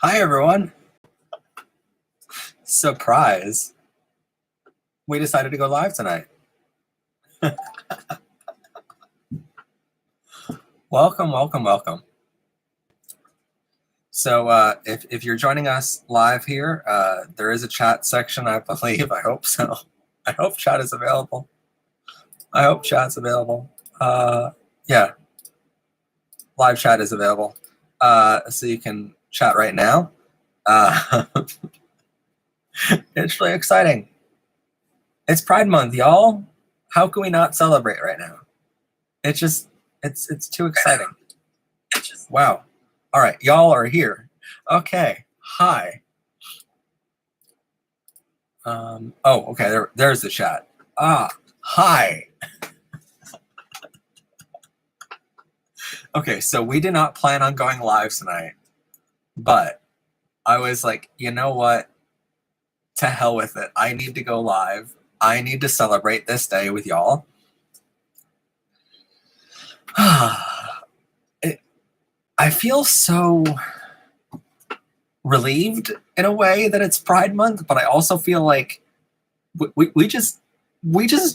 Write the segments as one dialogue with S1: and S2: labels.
S1: Hi, everyone. Surprise. We decided to go live tonight. Welcome, welcome, welcome. So if you're joining us live here, there is a chat section, I believe. I hope so. I hope chat is available. I hope chat's available. Yeah, live chat is available. So you can chat right now. It's really exciting. It's Pride Month, y'all. How can we not celebrate right now? It's too exciting. Wow. All right, y'all are here. Okay. Hi. Oh, okay. There's the chat. Hi. Okay, so we did not plan on going live tonight, but I was like, you know what? To hell with it. I need to go live. I need to celebrate this day with y'all. I feel so relieved in a way that it's Pride Month, but I also feel like we just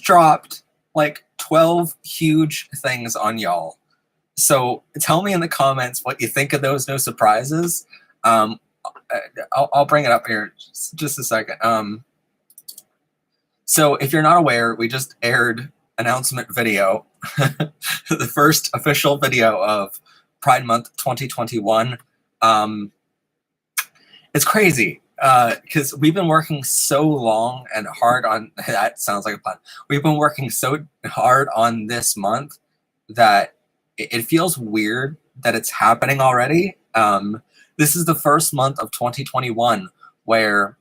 S1: dropped like 12 huge things on y'all. So tell me in the comments what you think of those no surprises. I'll bring it up here just a second. So if you're not aware, we just aired announcement video, the first official video of Pride Month 2021. It's crazy because we've been working so long and hard on that. Sounds like a pun. We've been working so hard on this month that it feels weird that it's happening already. This is the first month of 2021 where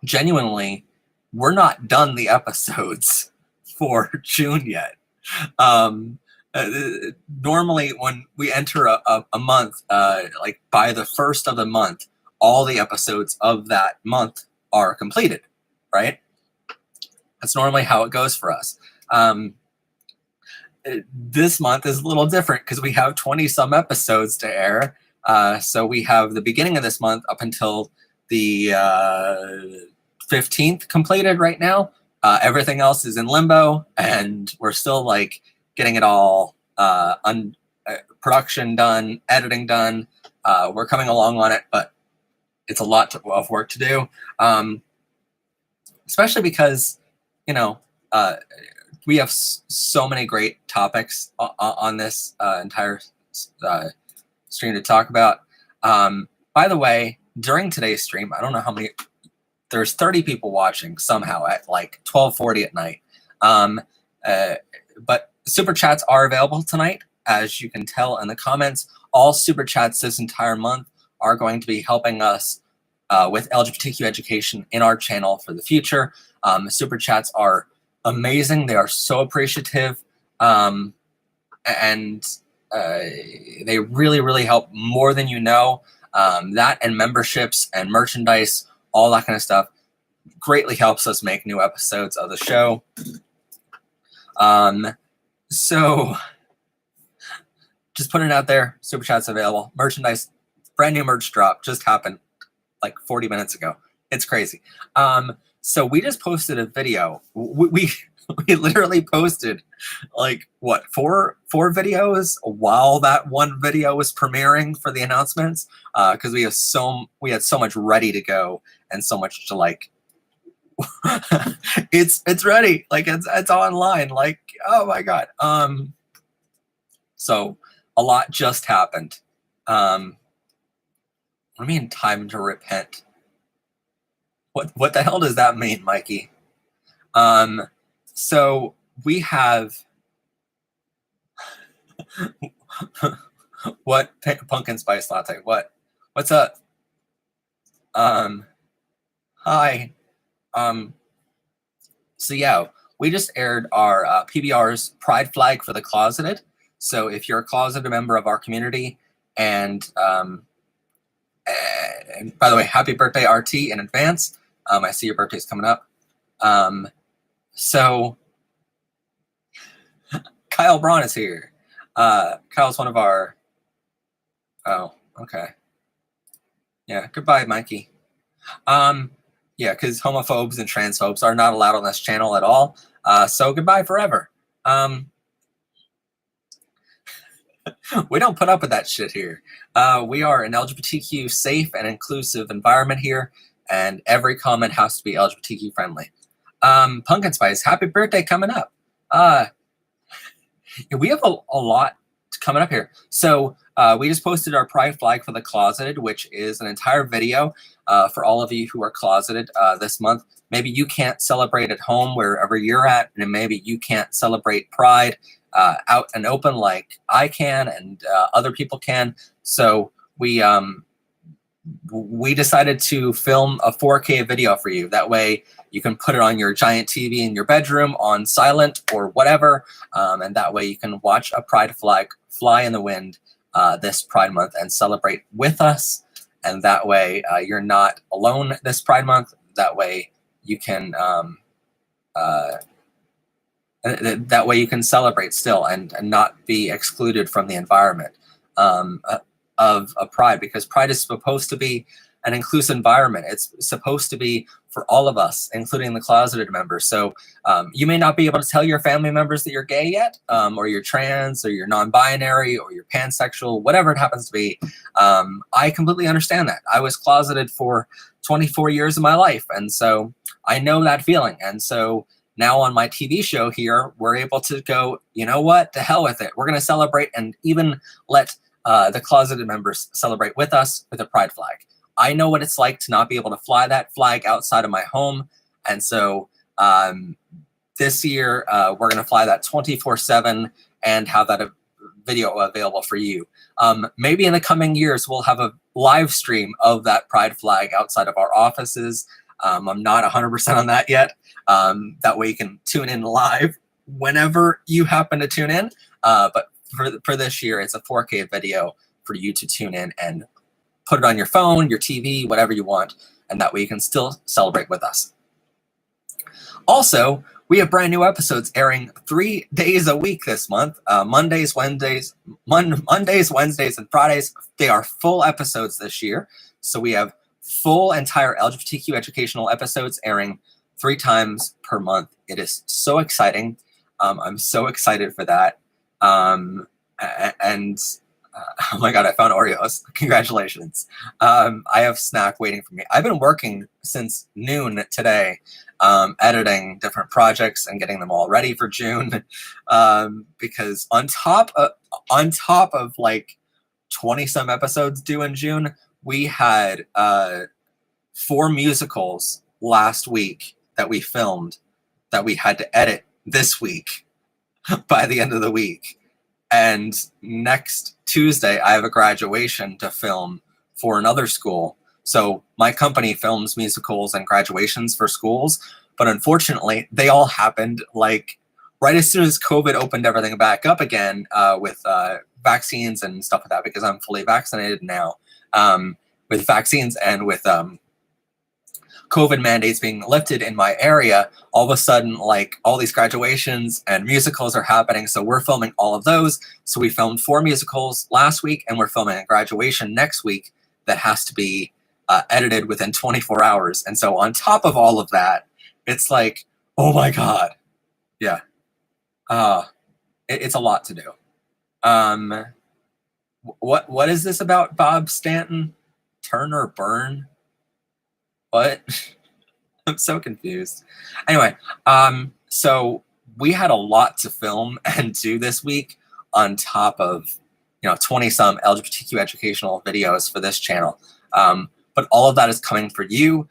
S1: genuinely we're not done the episodes for June yet. Normally when we enter a month, like by the first of the month, all the episodes of that month are completed, right? That's normally how it goes for us. This month is a little different because we have 20 some episodes to air. So we have the beginning of this month up until the 15th completed right now. Everything else is in limbo, and we're still like getting it all production done, editing done. We're coming along on it, but it's a lot of work to do, especially because, you know, we have so many great topics on this entire stream to talk about. By the way, during today's stream, I don't know how many, there's 30 people watching somehow at like 12:40 at night. But super chats are available tonight, as you can tell in the comments. All super chats this entire month are going to be helping us with LGBTQ education in our channel for the future. Super chats are amazing. They are so appreciative. And they really, really help more than you know. That and memberships and merchandise, all that kind of stuff greatly helps us make new episodes of the show. So just putting it out there, super chats available. Merchandise, brand new merch drop just happened like 40 minutes ago. It's crazy. So we just posted a video. We literally posted like what, four videos while that one video was premiering for the announcements, because we had so much ready to go and so much to like it's ready, like it's online, like, oh my god. So a lot just happened. What do you mean time to repent? What the hell does that mean, Mikey? So we have what, pumpkin spice latte? What's up? Hi. So yeah, we just aired our PBR's Pride Flag for the Closeted. So if you're a closeted member of our community, and by the way, happy birthday, RT, in advance. I see your birthday's coming up. So Kyle Braun is here. Kyle's one of our, oh, okay. Yeah, goodbye, Mikey. Yeah, because homophobes and transphobes are not allowed on this channel at all. So goodbye forever. We don't put up with that shit here. We are an LGBTQ safe and inclusive environment here, and every comment has to be LGBTQ friendly. Pumpkin Spice, happy birthday coming up. We have a lot coming up here. So we just posted our Pride flag for the closeted, which is an entire video for all of you who are closeted this month. Maybe you can't celebrate at home wherever you're at, and maybe you can't celebrate Pride out and open like I can and other people can. So we decided to film a 4K video for you. That way you can put it on your giant TV in your bedroom on silent or whatever, and that way you can watch a Pride flag fly in the wind this Pride Month and celebrate with us. And that way you're not alone this Pride Month. That way you can that way you can celebrate still and not be excluded from the environment of Pride, because Pride is supposed to be an inclusive environment. It's supposed to be for all of us, including the closeted members. So you may not be able to tell your family members that you're gay yet, or you're trans, or you're non-binary, or you're pansexual, whatever it happens to be. I completely understand that. I was closeted for 24 years of my life, and so I know that feeling. And so now on my TV show here, we're able to go, you know what, to hell with it. We're going to celebrate and even let the closeted members celebrate with us with a Pride flag. I know what it's like to not be able to fly that flag outside of my home. And so this year, we're going to fly that 24/7 and have that video available for you. Maybe in the coming years, we'll have a live stream of that Pride flag outside of our offices. I'm not 100% on that yet. That way you can tune in live whenever you happen to tune in. But for this year, it's a 4K video for you to tune in and put it on your phone, your TV, whatever you want. And that way you can still celebrate with us. Also, we have brand new episodes airing 3 days a week this month. Mondays, Wednesdays, and Fridays. They are full episodes this year. So we have full entire LGBTQ educational episodes airing 3 times per month. It is so exciting. I'm so excited for that. Oh my God, I found Oreos. Congratulations. I have snack waiting for me. I've been working since noon today, editing different projects and getting them all ready for June. Because on top of like 20 some episodes due in June, we had 4 musicals last week that we filmed that we had to edit this week by the end of the week. And next Tuesday, I have a graduation to film for another school. So my company films musicals and graduations for schools, but unfortunately, they all happened like right as soon as COVID opened everything back up again with vaccines and stuff like that, because I'm fully vaccinated now with vaccines and with COVID mandates being lifted in my area. All of a sudden, like all these graduations and musicals are happening. So we're filming all of those. So we filmed 4 musicals last week, and we're filming a graduation next week that has to be edited within 24 hours. And so on top of all of that, it's like, oh my God. Yeah. It's a lot to do. What is this about Bob Stanton? Turn or burn? What? I'm so confused. Anyway, so we had a lot to film and do this week on top of, 20 some LGBTQ educational videos for this channel. But all of that is coming for you.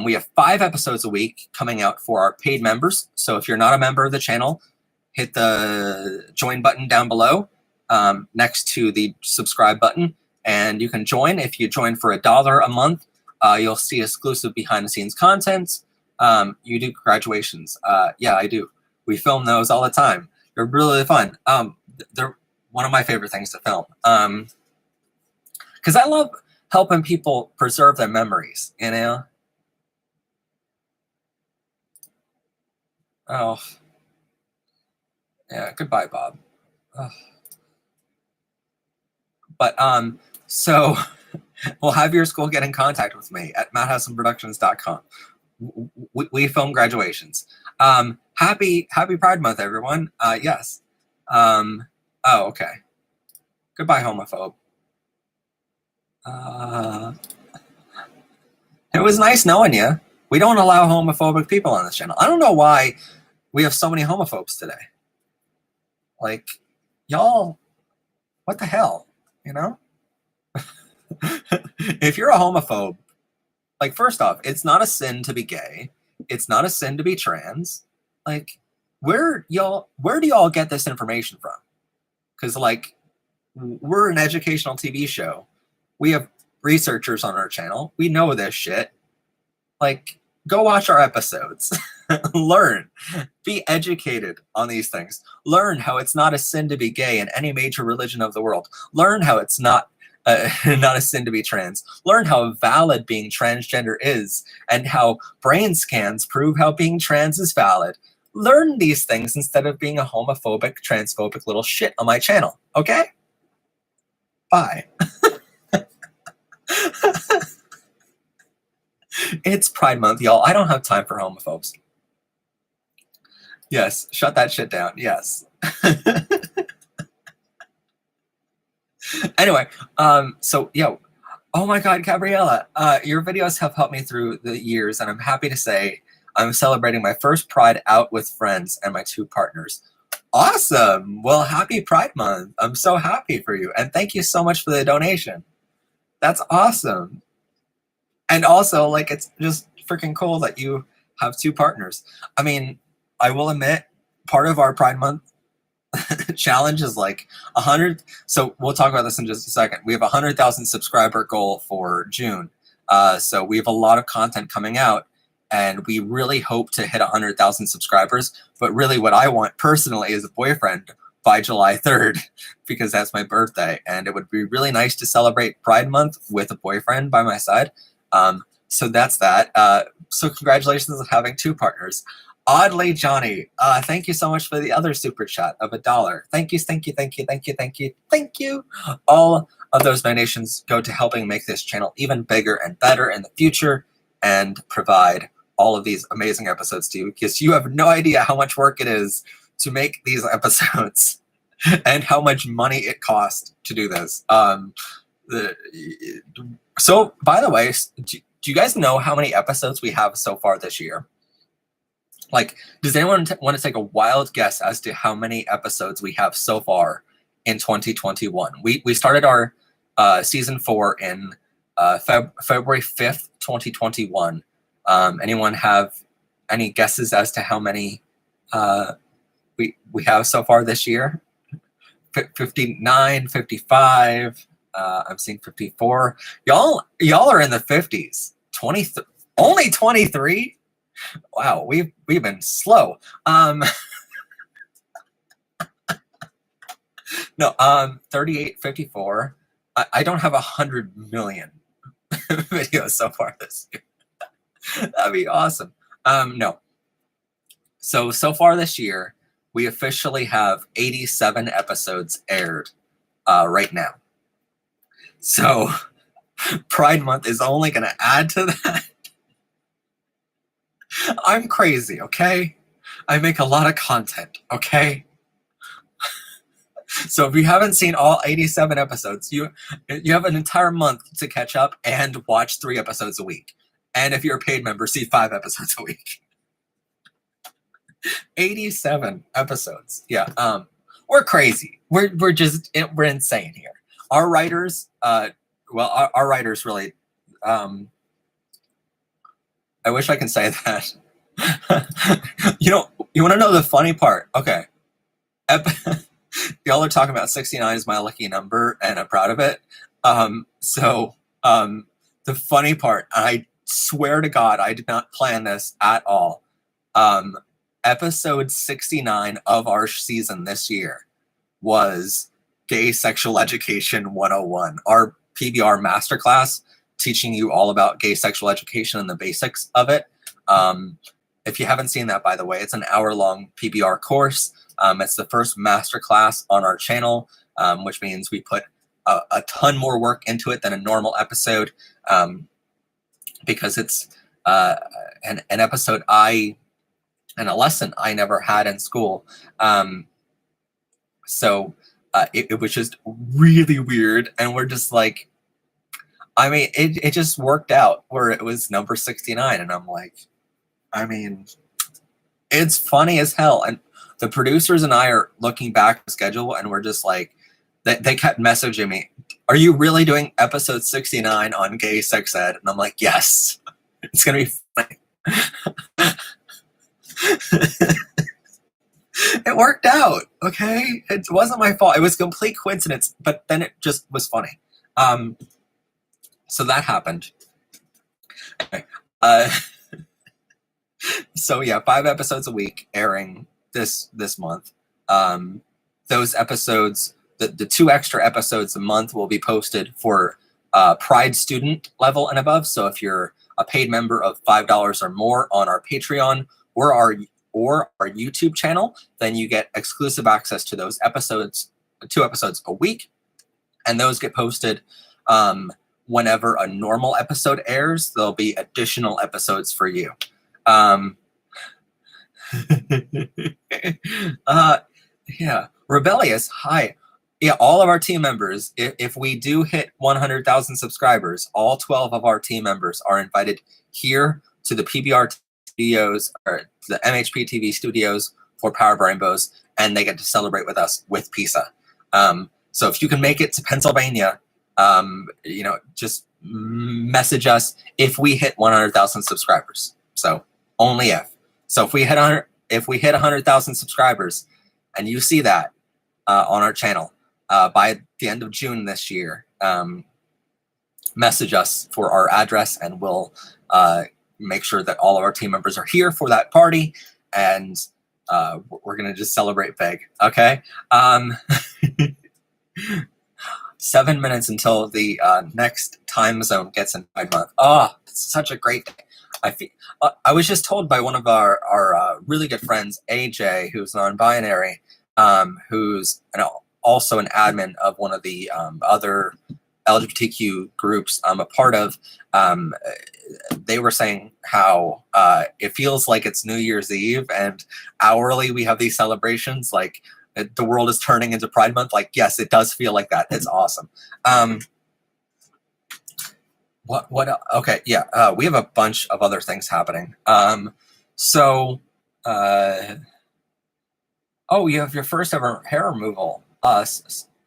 S1: We have 5 episodes a week coming out for our paid members. So if you're not a member of the channel, hit the join button down below next to the subscribe button, and you can join. If you join for $1 a month, you'll see exclusive behind-the-scenes content. You do graduations. Yeah, I do. We film those all the time. They're really fun. They're one of my favorite things to film. Because I love helping people preserve their memories, Oh. Yeah, goodbye, Bob. Ugh. But, so... Well, have your school get in contact with me at madhouseandproductions.com. We film graduations. Happy Pride Month, everyone. Yes. Oh, okay. Goodbye, homophobe. It was nice knowing you. We don't allow homophobic people on this channel. I don't know why we have so many homophobes today. Like, y'all, what the hell, you know? If you're a homophobe, like, first off, it's not a sin to be gay. It's not a sin to be trans. Like, where do y'all get this information from? Because, like, we're an educational TV show. We have researchers on our channel. We know this shit. Like, go watch our episodes. Learn. Be educated on these things. Learn how it's not a sin to be gay in any major religion of the world. Learn how it's not a sin to be trans. Learn how valid being transgender is and how brain scans prove how being trans is valid. Learn these things instead of being a homophobic, transphobic little shit on my channel. Okay? Bye. It's Pride Month, y'all. I don't have time for homophobes. Yes, shut that shit down. Yes. Anyway, so, yo, oh my God, Gabriella, your videos have helped me through the years, and I'm happy to say I'm celebrating my first Pride out with friends and my 2 partners. Awesome. Well, happy Pride Month. I'm so happy for you, and thank you so much for the donation. That's awesome. And also, like, it's just freaking cool that you have 2 partners. I mean, I will admit, part of our Pride Month challenge is like 100. So we'll talk about this in just a second. We have a 100,000 subscriber goal for June. So we have a lot of content coming out, and we really hope to hit 100,000 subscribers. But really what I want personally is a boyfriend by July 3rd, because that's my birthday. And it would be really nice to celebrate Pride Month with a boyfriend by my side. So that's that. So congratulations on having 2 partners. Oddly Johnny, thank you so much for the other super chat of $1. Thank you, thank you, thank you, thank you, thank you, thank you. All of those donations go to helping make this channel even bigger and better in the future and provide all of these amazing episodes to you, because you have no idea how much work it is to make these episodes and how much money it costs to do this. So, by the way, do you guys know how many episodes we have so far this year? Like, does anyone want to take a wild guess as to how many episodes we have so far in 2021? We started our season 4 in February 5th, 2021. Anyone have any guesses as to how many we have so far this year? 59, 55. I'm seeing 54. Y'all are in the 50s. Only 23. Wow, we've been slow. No, 38, 54. I don't have 100 million videos so far this year. That'd be awesome. No. So far this year, we officially have 87 episodes aired right now. So Pride Month is only going to add to that. I'm crazy, okay? I make a lot of content, okay? So if you haven't seen all 87 episodes, you have an entire month to catch up and watch 3 episodes a week. And if you're a paid member, see 5 episodes a week. 87 episodes. Yeah. We're crazy. We're insane here. Our writers, our writers really, I wish I can say that. You want to know the funny part? Okay. Y'all are talking about 69 is my lucky number, and I'm proud of it. The funny part, I swear to God, I did not plan this at all. Episode 69 of our season this year was Gay Sexual Education 101, our PBR masterclass teaching you all about gay sexual education and the basics of it. If you haven't seen that, by the way, it's an hour-long PBR course. It's the first masterclass on our channel, which means we put a ton more work into it than a normal episode, because it's an episode and a lesson I never had in school. So it was just really weird, and we're just like, I mean, it just worked out where it was number 69, and I'm like, I mean, it's funny as hell. And the producers and I are looking back at the schedule, and we're just like, they kept messaging me, are you really doing episode 69 on gay sex ed? And I'm like, yes, it's gonna be funny. It worked out, okay? It wasn't my fault. It was complete coincidence, but then it just was funny. So that happened. Okay. So yeah, 5 episodes a week airing this month. Those episodes, the 2 extra episodes a month will be posted for Pride student level and above. So if you're a paid member of $5 or more on our Patreon or our YouTube channel, then you get exclusive access to those episodes, 2 episodes a week, and those get posted whenever a normal episode airs. There'll be additional episodes for you. Yeah, Rebellious, hi. Yeah, all of our team members, if we do hit 100,000 subscribers, all 12 of our team members are invited here to the PBR studios, or the MHP TV studios for Power Rainbows, and they get to celebrate with us with pizza. So if you can make it to Pennsylvania, just message us if we hit 100,000 subscribers. So only if. So if we hit 100,000 subscribers, and you see that on our channel by the end of June this year, message us for our address, and we'll make sure that all of our team members are here for that party, and we're gonna just celebrate big. Okay. 7 minutes until the next time zone gets in Pride Month. Oh, it's such a great day. I was just told by one of our really good friends, AJ, who's non-binary, who's also an admin of one of the other LGBTQ groups I'm a part of. They were saying how it feels like it's New Year's Eve, and hourly we have these celebrations like the world is turning into Pride Month. Like, yes, it does feel like that. It's awesome. Okay, yeah, we have a bunch of other things happening. Oh, you have your first ever hair removal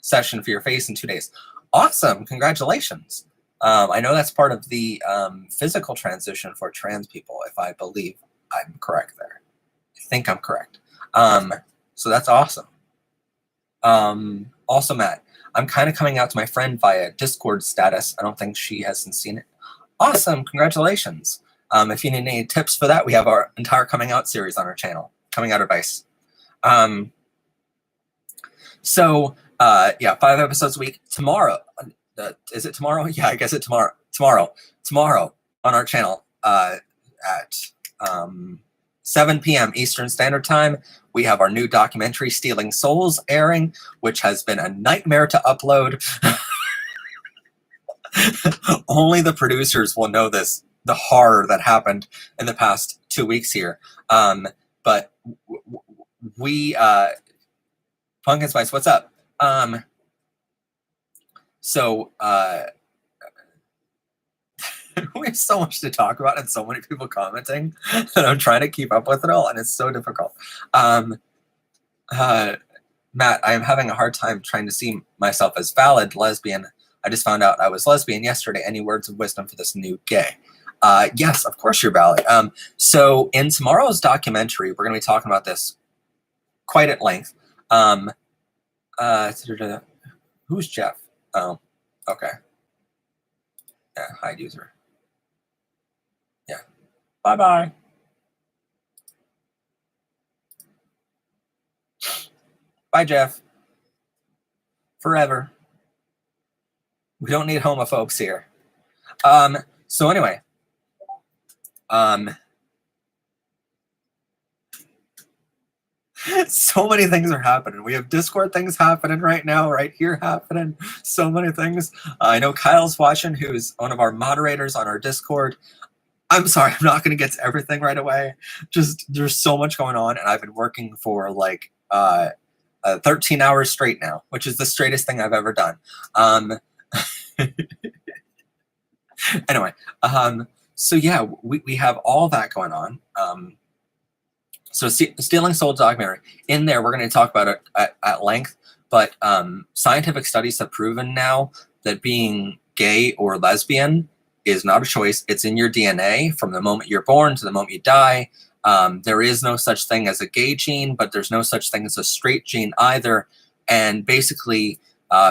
S1: session for your face in 2 days. Awesome, congratulations. I know that's part of the physical transition for trans people, if I believe I'm correct there. I think I'm correct. So that's awesome. Also, Matt, I'm kind of coming out to my friend via Discord status. I don't think she hasn't seen it. Awesome, congratulations. If you need any tips for that, we have our entire coming out series on our channel, Coming Out Advice. Yeah, 5 episodes a week. Tomorrow, is it tomorrow? Yeah, I guess it's tomorrow. Tomorrow on our channel at 7 p.m. Eastern Standard Time, we have our new documentary, Stealing Souls, airing, which has been a nightmare to upload. Only the producers will know this, the horror that happened in the past 2 weeks here. But we, Pumpkin Spice, what's up? We have so much to talk about and so many people commenting that I'm trying to keep up with it all, and it's so difficult. Matt, I am having a hard time trying to see myself as valid lesbian. I just found out I was lesbian yesterday. Any words of wisdom for this new gay? Yes, of course you're valid. So in tomorrow's documentary, we're going to be talking about this quite at length. Who's Jeff? Oh, okay. Yeah, hide user. Yeah. Bye-bye. Bye, Jeff. Forever. We don't need homophobes here. So anyway. So many things are happening. We have Discord things happening right now, right here happening. So many things. I know Kyle's watching, who's one of our moderators on our Discord. I'm sorry, I'm not going to get to everything right away. Just there's so much going on, and I've been working for like 13 hours straight now, which is the straightest thing I've ever done. Anyway, so yeah, we have all that going on. So Stealing Soul documentary. In there, we're going to talk about it at length, but scientific studies have proven now that being gay or lesbian is not a choice. It's in your DNA from the moment you're born to the moment you die. There is no such thing as a gay gene, but there's no such thing as a straight gene either. And basically,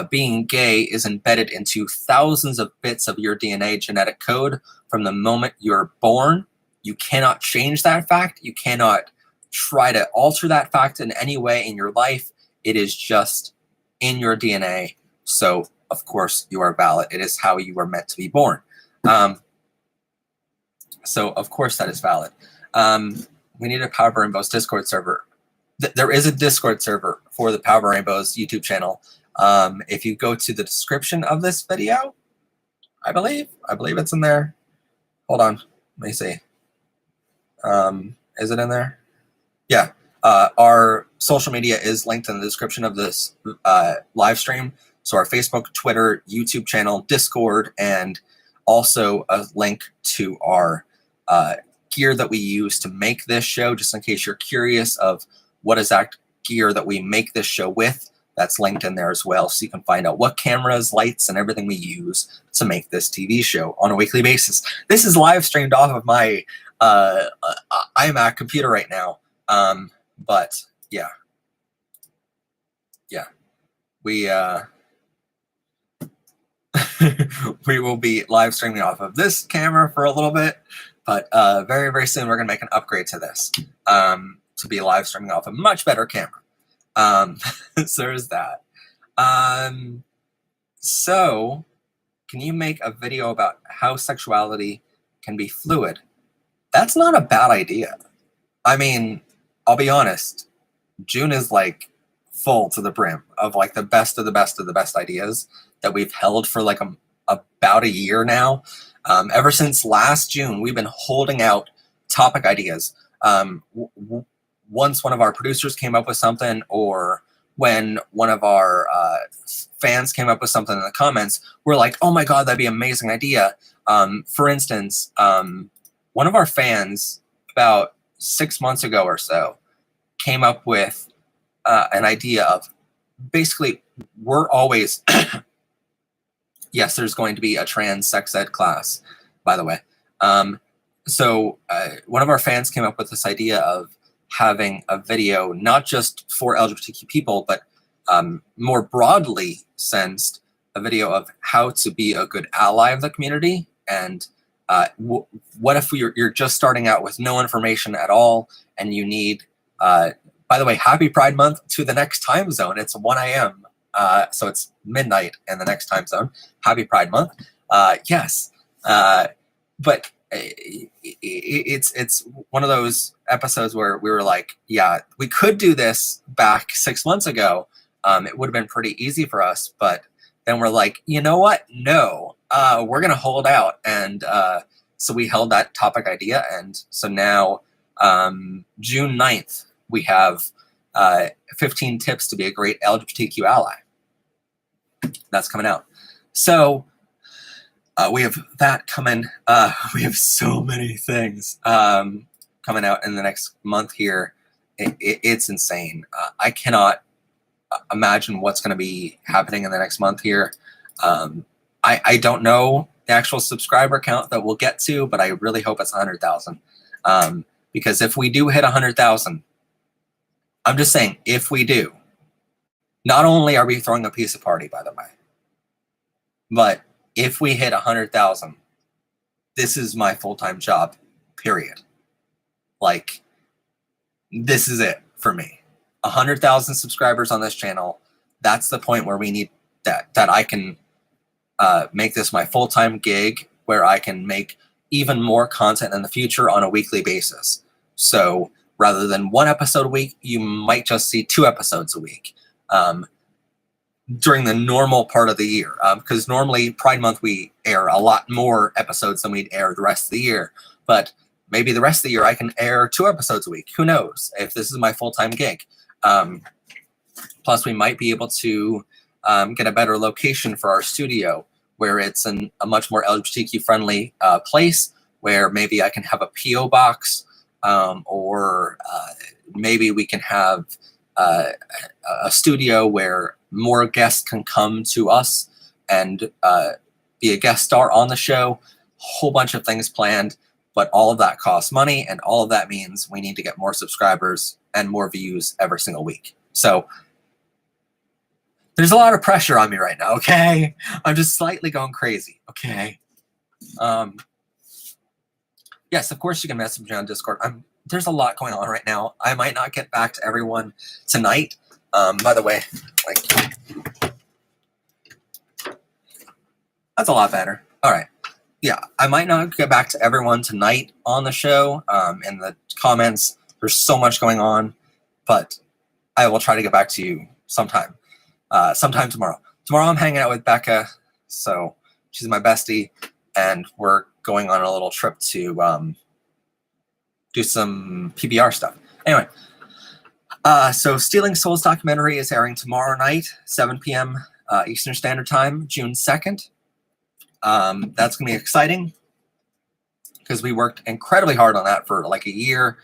S1: being gay is embedded into thousands of bits of your DNA genetic code from the moment you're born. You cannot change that fact. You cannot try to alter that fact in any way in your life. It is just in your DNA. So, of course, you are valid. It is how you were meant to be born. So, of course, that is valid. We need a Power Rainbows Discord server. There is a Discord server for the Power Rainbows YouTube channel. If you go to the description of this video, I believe it's in there. Hold on, let me see. Is it in there? Yeah. Our social media is linked in the description of this live stream. So our Facebook, Twitter, YouTube channel, Discord, and also a link to our gear that we use to make this show, just in case you're curious of what exact gear that we make this show with. That's linked in there as well, so you can find out what cameras, lights, and everything we use to make this TV show on a weekly basis. This is live streamed off of my iMac computer right now, but yeah, we we will be live streaming off of this camera for a little bit, but very, very soon we're going to make an upgrade to this to be live streaming off a much better camera. So there's that. So can you make a video about how sexuality can be fluid? That's not a bad idea. I mean, I'll be honest, June is like full to the brim of like the best of the best of the best ideas that we've held for like about a year now. Ever since last June, we've been holding out topic ideas. Once one of our producers came up with something, or when one of our fans came up with something in the comments, we're like, oh my God, that'd be an amazing idea. For instance, one of our fans about 6 months ago or so came up with an idea of basically, we're always, yes, there's going to be a trans sex ed class, by the way. So one of our fans came up with this idea of having a video, not just for LGBTQ people, but more broadly sensed, a video of how to be a good ally of the community. And what if you're just starting out with no information at all, and you need, by the way, happy Pride Month to the next time zone. It's 1 a.m., so it's midnight in the next time zone. Happy Pride Month. Yes. But it's one of those episodes where we were like, yeah, we could do this back 6 months ago. It would have been pretty easy for us, but then we're like, you know what? No, we're going to hold out. And so we held that topic idea. And so now June 9th, we have 15 tips to be a great LGBTQ ally. That's coming out. So we have that coming. We have so many things coming out in the next month here. It's insane. I cannot imagine what's going to be happening in the next month here. I don't know the actual subscriber count that we'll get to, but I really hope it's 100,000. Because if we do hit 100,000, I'm just saying, if we do, not only are we throwing a pizza party, by the way, but if we hit 100,000, this is my full-time job, period. Like, this is it for me. 100,000 subscribers on this channel. That's the point where we need that I can make this my full-time gig, where I can make even more content in the future on a weekly basis. So rather than 1 episode a week, you might just see 2 episodes a week during the normal part of the year. Because normally Pride Month, we air a lot more episodes than we'd air the rest of the year. But maybe the rest of the year I can air 2 episodes a week. Who knows if this is my full-time gig. Plus, we might be able to get a better location for our studio where it's a much more LGBTQ-friendly place where maybe I can have a P.O. box or maybe we can have a studio where more guests can come to us and be a guest star on the show. Whole bunch of things planned, but all of that costs money, and all of that means we need to get more subscribers and more views every single week. So there's a lot of pressure on me right now, okay? I'm just slightly going crazy, okay? Yes, of course you can message me on Discord. There's a lot going on right now. I might not get back to everyone tonight. By the way, that's a lot better. All right. Yeah, I might not get back to everyone tonight on the show. In the comments, there's so much going on, but I will try to get back to you sometime tomorrow. Tomorrow I'm hanging out with Becca, so she's my bestie, and we're going on a little trip to do some PBR stuff. Anyway, so Stealing Souls documentary is airing tomorrow night, 7 p.m. Eastern Standard Time, June 2nd. That's going to be exciting because we worked incredibly hard on that for like a year,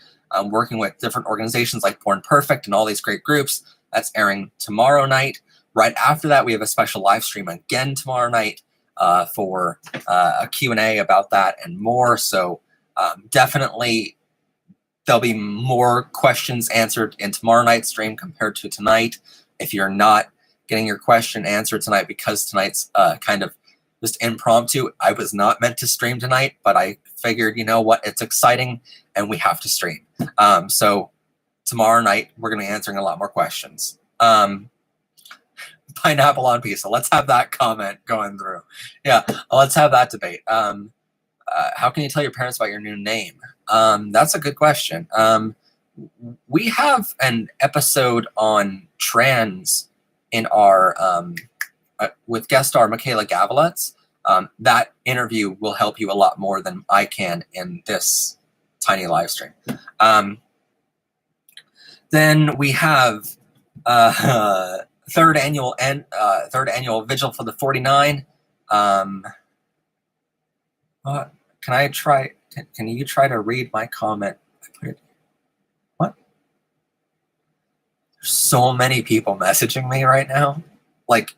S1: working with different organizations like Born Perfect and all these great groups. That's airing tomorrow night. Right after that, we have a special live stream again tomorrow night for a Q&A about that and more. So definitely there'll be more questions answered in tomorrow night's stream compared to tonight. If you're not getting your question answered tonight because tonight's kind of just impromptu, I was not meant to stream tonight, but I figured, you know what, it's exciting and we have to stream. So tomorrow night, we're going to be answering a lot more questions. Pineapple on pizza. Let's have that comment going through. Yeah, let's have that debate. How can you tell your parents about your new name? That's a good question. We have an episode on trans in our with guest star Michaela Gaviletz. That interview will help you a lot more than I can in this tiny live stream. Then we have third annual vigil for the 49. Can I try? Can you try to read my comment? I put it. What? There's so many people messaging me right now. Like,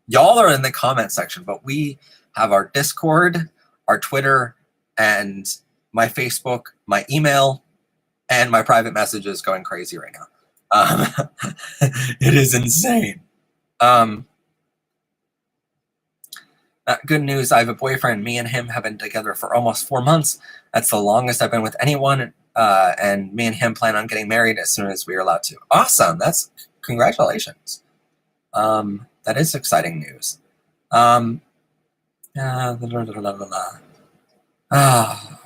S1: y'all are in the comment section, but we have our Discord, our Twitter, and my Facebook, my email, and my private messages going crazy right now. It is insane. Good news, I have a boyfriend. Me and him have been together for almost 4 months. That's the longest I've been with anyone. And me and him plan on getting married as soon as we are allowed to. Awesome. That's congratulations. That is exciting news.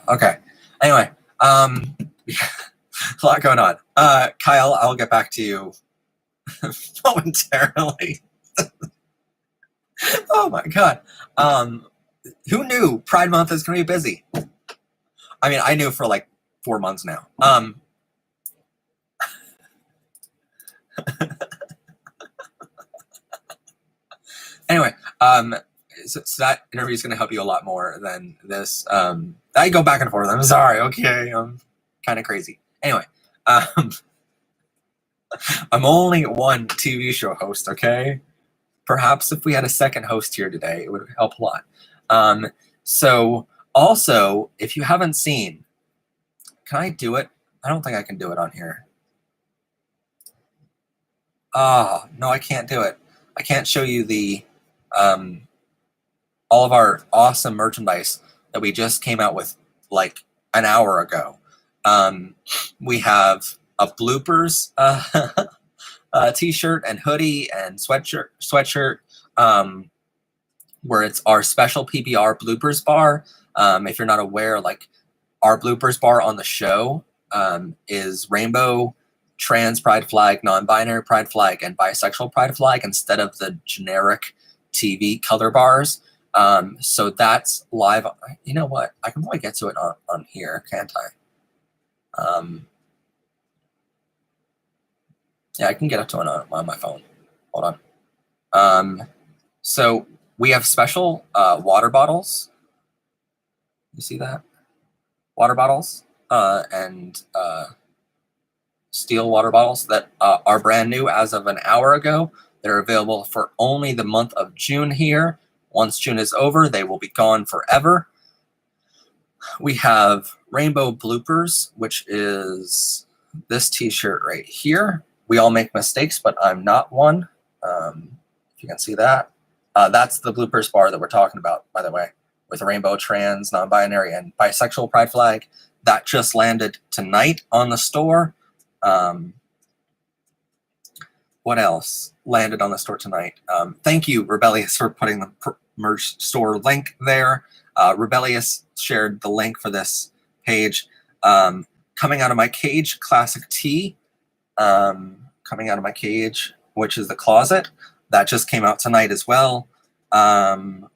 S1: Okay. Anyway, a lot going on. Kyle, I'll get back to you momentarily. Oh my God. Who knew Pride Month is going to be busy? I mean, I knew for like 4 months now. Anyway, so that interview is going to help you a lot more than this. I go back and forth. I'm sorry. Okay. I'm kind of crazy. Anyway, I'm only one TV show host. Okay. Perhaps if we had a second host here today, it would help a lot. So also, if you haven't seen, can I do it? I don't think I can do it on here. No, I can't do it. I can't show you the all of our awesome merchandise that we just came out with like an hour ago. We have a bloopers t-shirt and hoodie and sweatshirt where it's our special PBR bloopers bar. If you're not aware, like our bloopers bar on the show is rainbow, trans pride flag, non-binary pride flag, and bisexual pride flag instead of the generic TV color bars. So that's live. You know what? I can probably get to it on here, can't I? Yeah, I can get up to it on my phone. Hold on. So we have special water bottles. You see that? Water bottles and steel water bottles that are brand new as of an hour ago. They're available for only the month of June here. Once June is over, they will be gone forever. We have rainbow bloopers, which is this t-shirt right here. We all make mistakes, but I'm not one. If you can see that. That's the bloopers bar that we're talking about, by the way, with rainbow, trans, non-binary, and bisexual pride flag. That just landed tonight on the store. What else landed on the store tonight? Thank you, Rebellious, for putting the merch store link there. Rebellious shared the link for this page. Coming Out of My Cage classic tee. Coming Out of My Cage, which is the closet. That just came out tonight as well.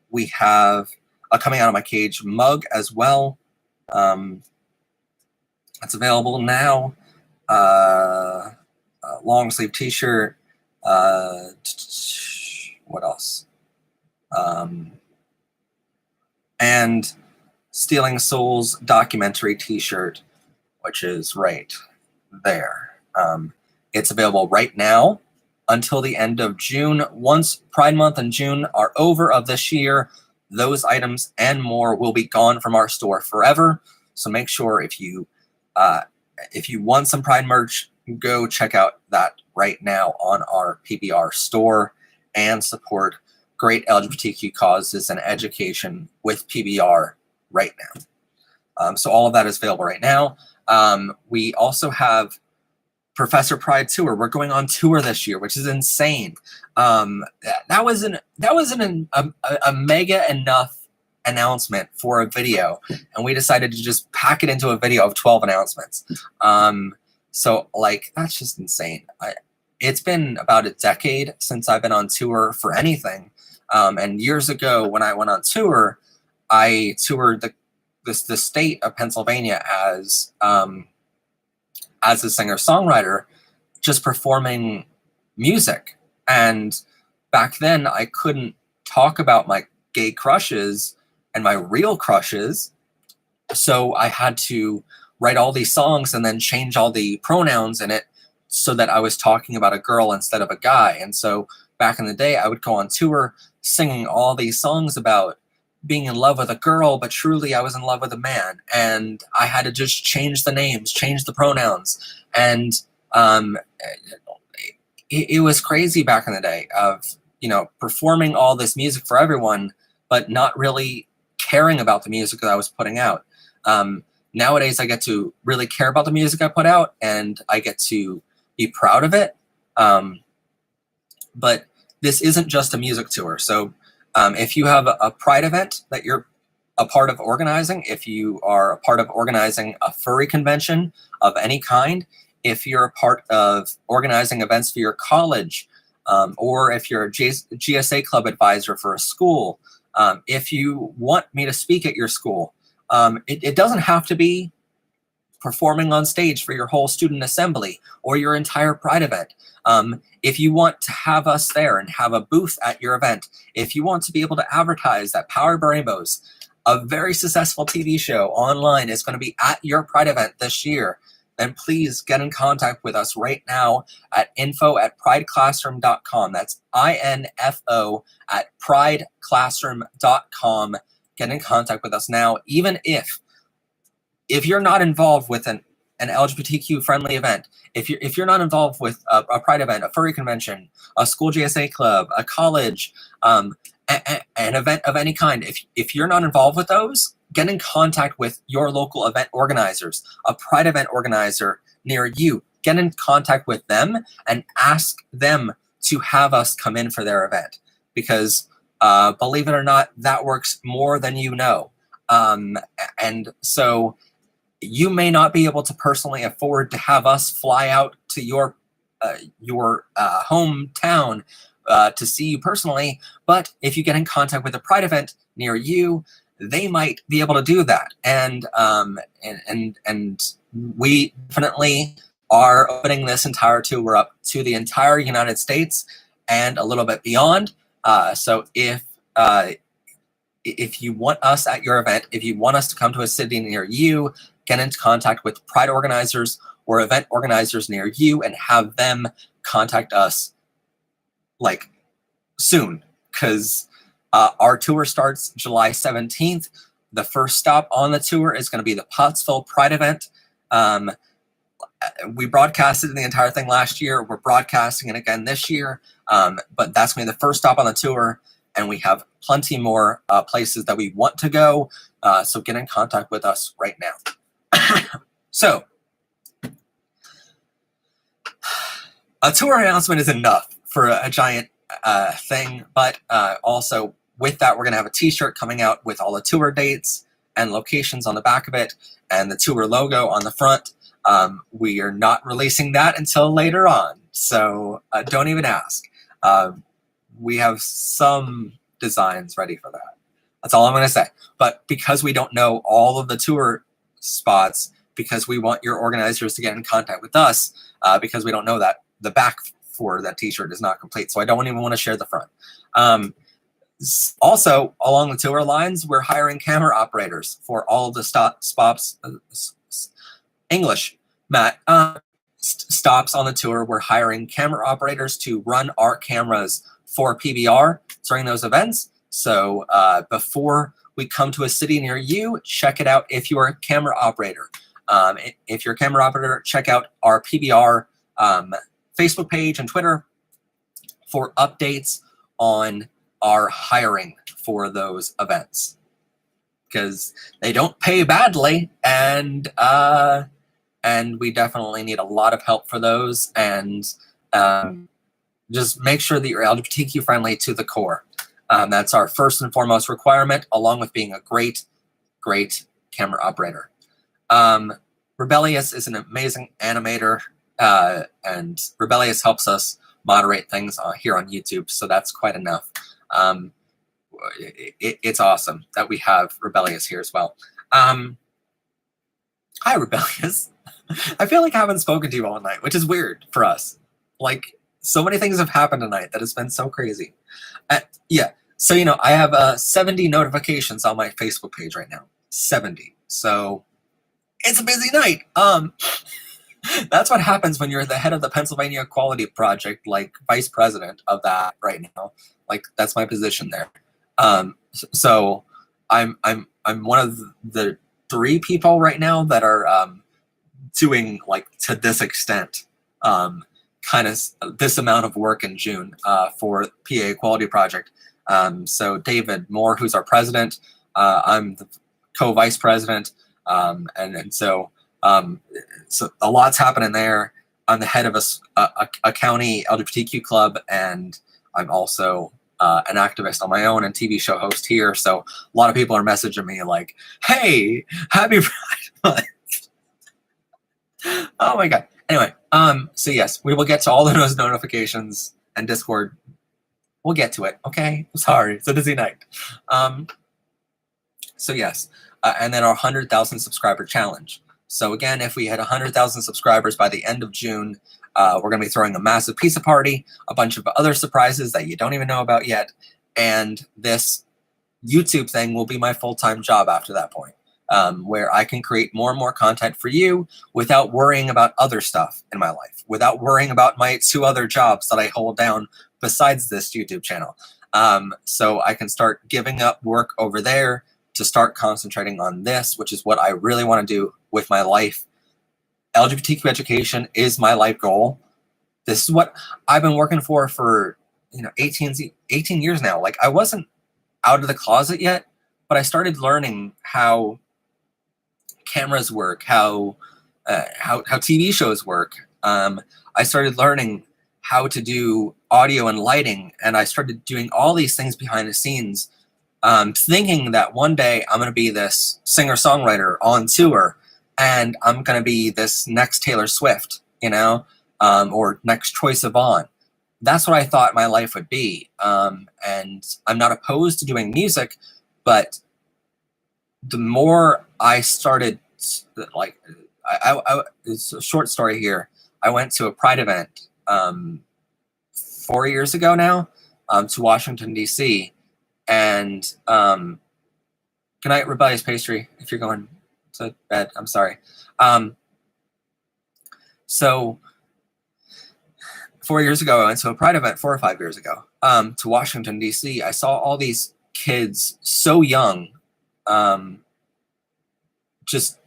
S1: We have a Coming Out of My Cage mug as well. It's available now. Long sleeve t-shirt. What else? And Stealing Souls documentary t-shirt, which is right there. It's available right now until the end of June. Once Pride Month and June are over of this year, those items and more will be gone from our store forever. So make sure if you want some Pride merch, go check out that right now on our PBR store and support great LGBTQ causes and education with PBR right now. So all of that is available right now. We also have Professor Pride Tour. We're going on tour this year, which is insane. That wasn't a mega enough announcement for a video, and we decided to just pack it into a video of 12 announcements. So like, that's just insane. It's been about a decade since I've been on tour for anything. And years ago when I went on tour, I toured the state of Pennsylvania as a singer-songwriter, just performing music. And back then I couldn't talk about my gay crushes and my real crushes. So I had to write all these songs and then change all the pronouns in it so that I was talking about a girl instead of a guy. And so back in the day, I would go on tour singing all these songs about being in love with a girl, but truly I was in love with a man. And I had to just change the names, change the pronouns. And it was crazy back in the day of, performing all this music for everyone, but not really caring about the music that I was putting out. Nowadays, I get to really care about the music I put out, and I get to be proud of it. But this isn't just a music tour. So if you have a Pride event that you're a part of organizing, if you are a part of organizing a furry convention of any kind, if you're a part of organizing events for your college, or if you're a GSA club advisor for a school, if you want me to speak at your school, it doesn't have to be performing on stage for your whole student assembly or your entire Pride event. If you want to have us there and have a booth at your event, if you want to be able to advertise that Powered by Rainbows, a very successful TV show online, is going to be at your Pride event this year, then please get in contact with us right now at info@prideclassroom.com. That's INFO at prideclassroom.com. Get in contact with us now, even if you're not involved with an LGBTQ friendly event, if you're not involved with a Pride event, a furry convention, a school GSA club, a college, an event of any kind, if you're not involved with those, get in contact with your local event organizers, a Pride event organizer near you. Get in contact with them and ask them to have us come in for their event, because believe it or not, that works more than you know. And so you may not be able to personally afford to have us fly out to your hometown to see you personally, but if you get in contact with a Pride event near you, they might be able to do that. And we definitely are opening this entire tour up to the entire United States and a little bit beyond. So if you want us at your event, if you want us to come to a city near you, get into contact with Pride organizers or event organizers near you and have them contact us like soon, because our tour starts July 17th. The first stop on the tour is going to be the Pottsville Pride event. We broadcasted the entire thing last year. We're broadcasting it again this year, but that's going to be the first stop on the tour, and we have plenty more places that we want to go, so get in contact with us right now. So, a tour announcement is enough for a giant thing, but also with that, we're going to have a t-shirt coming out with all the tour dates and locations on the back of it, and the tour logo on the front. We are not releasing that until later on, so don't even ask. We have some designs ready for that. That's all I'm going to say. But because we don't know all of the tour spots, because we want your organizers to get in contact with us, because we don't know that, the back for that t-shirt is not complete, so I don't even want to share the front. Also, along the tour lines, we're hiring camera operators for all of the stops. English, Matt. Stops on the tour. We're hiring camera operators to run our cameras for PBR during those events. So before we come to a city near you, check it out if you're a camera operator. If you're a camera operator, check out our PBR Facebook page and Twitter for updates on our hiring for those events, because they don't pay badly, and we definitely need a lot of help for those. And just make sure that you're LGBTQ friendly to the core. That's our first and foremost requirement, along with being a great camera operator. Rebellious is an amazing animator, and Rebellious helps us moderate things here on YouTube, so that's quite enough. It's awesome that we have Rebellious here as well. Hi, Rebellious. I feel like I haven't spoken to you all night, which is weird for us. Like, so many things have happened tonight that has been so crazy. Yeah, so, you know, I have 70 notifications on my Facebook page right now. 70. So, it's a busy night. That's what happens when you're the head of the Pennsylvania Quality Project, like vice president of that right now. Like, that's my position there. So I'm one of the 3 people right now that are doing, like, to this extent, kind of this amount of work in June for PA Quality Project. So David Moore, who's our president, I'm the co-vice president, and so a lot's happening there. I'm the head of a county LGBTQ club, and I'm also an activist on my own and TV show host here. So a lot of people are messaging me like, "Hey, happy Pride Month!" Oh my god. Anyway, so yes, we will get to all of those notifications and Discord. We'll get to it. Okay, I'm sorry, it's a busy night. So yes, and then our 100,000 subscriber challenge. So again, if we had 100,000 subscribers by the end of June, we're going to be throwing a massive pizza party, a bunch of other surprises that you don't even know about yet, and this YouTube thing will be my full-time job after that point, where I can create more and more content for you without worrying about other stuff in my life, without worrying about my 2 other jobs that I hold down besides this YouTube channel. So I can start giving up work over there to start concentrating on this, which is what I really want to do with my life. LGBTQ education is my life goal. This is what I've been working for 18 years now. Like, I wasn't out of the closet yet, but I started learning how cameras work, how TV shows work. I started learning how to do audio and lighting, and I started doing all these things behind the scenes, thinking that one day I'm going to be this singer-songwriter on tour, and I'm going to be this next Taylor Swift, or next Troye Sivan. That's what I thought my life would be. And I'm not opposed to doing music, but the more I started, like, it's a short story here. I went to a Pride event 4 years ago now, to Washington, D.C. And good night, Rebellious Pastry, if you're going to bed. I'm sorry. So 4 years ago, I went to a Pride event 4 or 5 years ago, to Washington, D.C. I saw all these kids so young, just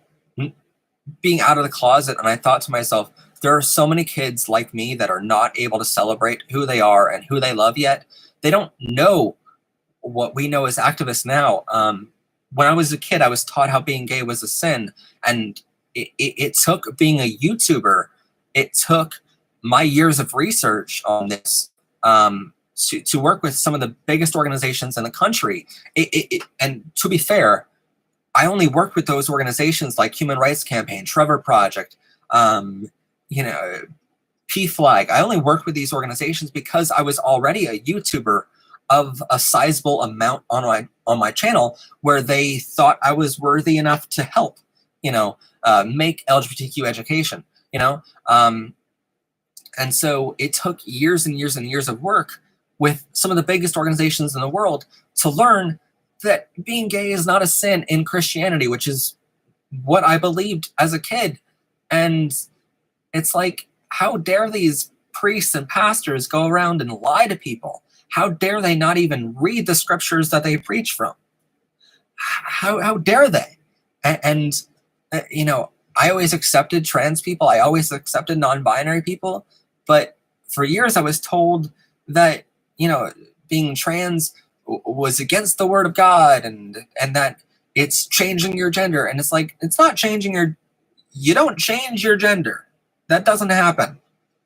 S1: being out of the closet. And I thought to myself, there are so many kids like me that are not able to celebrate who they are and who they love yet. They don't know what we know as activists now. When I was a kid, I was taught how being gay was a sin. And it took being a YouTuber, it took my years of research on this, to work with some of the biggest organizations in the country. And to be fair, I only worked with those organizations like Human Rights Campaign, Trevor Project, PFLAG. I only worked with these organizations because I was already a YouTuber of a sizable amount on my channel, where they thought I was worthy enough to help, make LGBTQ education, and so it took years and years and years of work with some of the biggest organizations in the world to learn that being gay is not a sin in Christianity, which is what I believed as a kid. And it's like, how dare these priests and pastors go around and lie to people? How dare they not even read the scriptures that they preach from? How dare they? And I always accepted trans people. I always accepted non-binary people. But for years I was told that, being trans was against the word of God, and that it's changing your gender. And it's like, it's not changing you don't change your gender. That doesn't happen.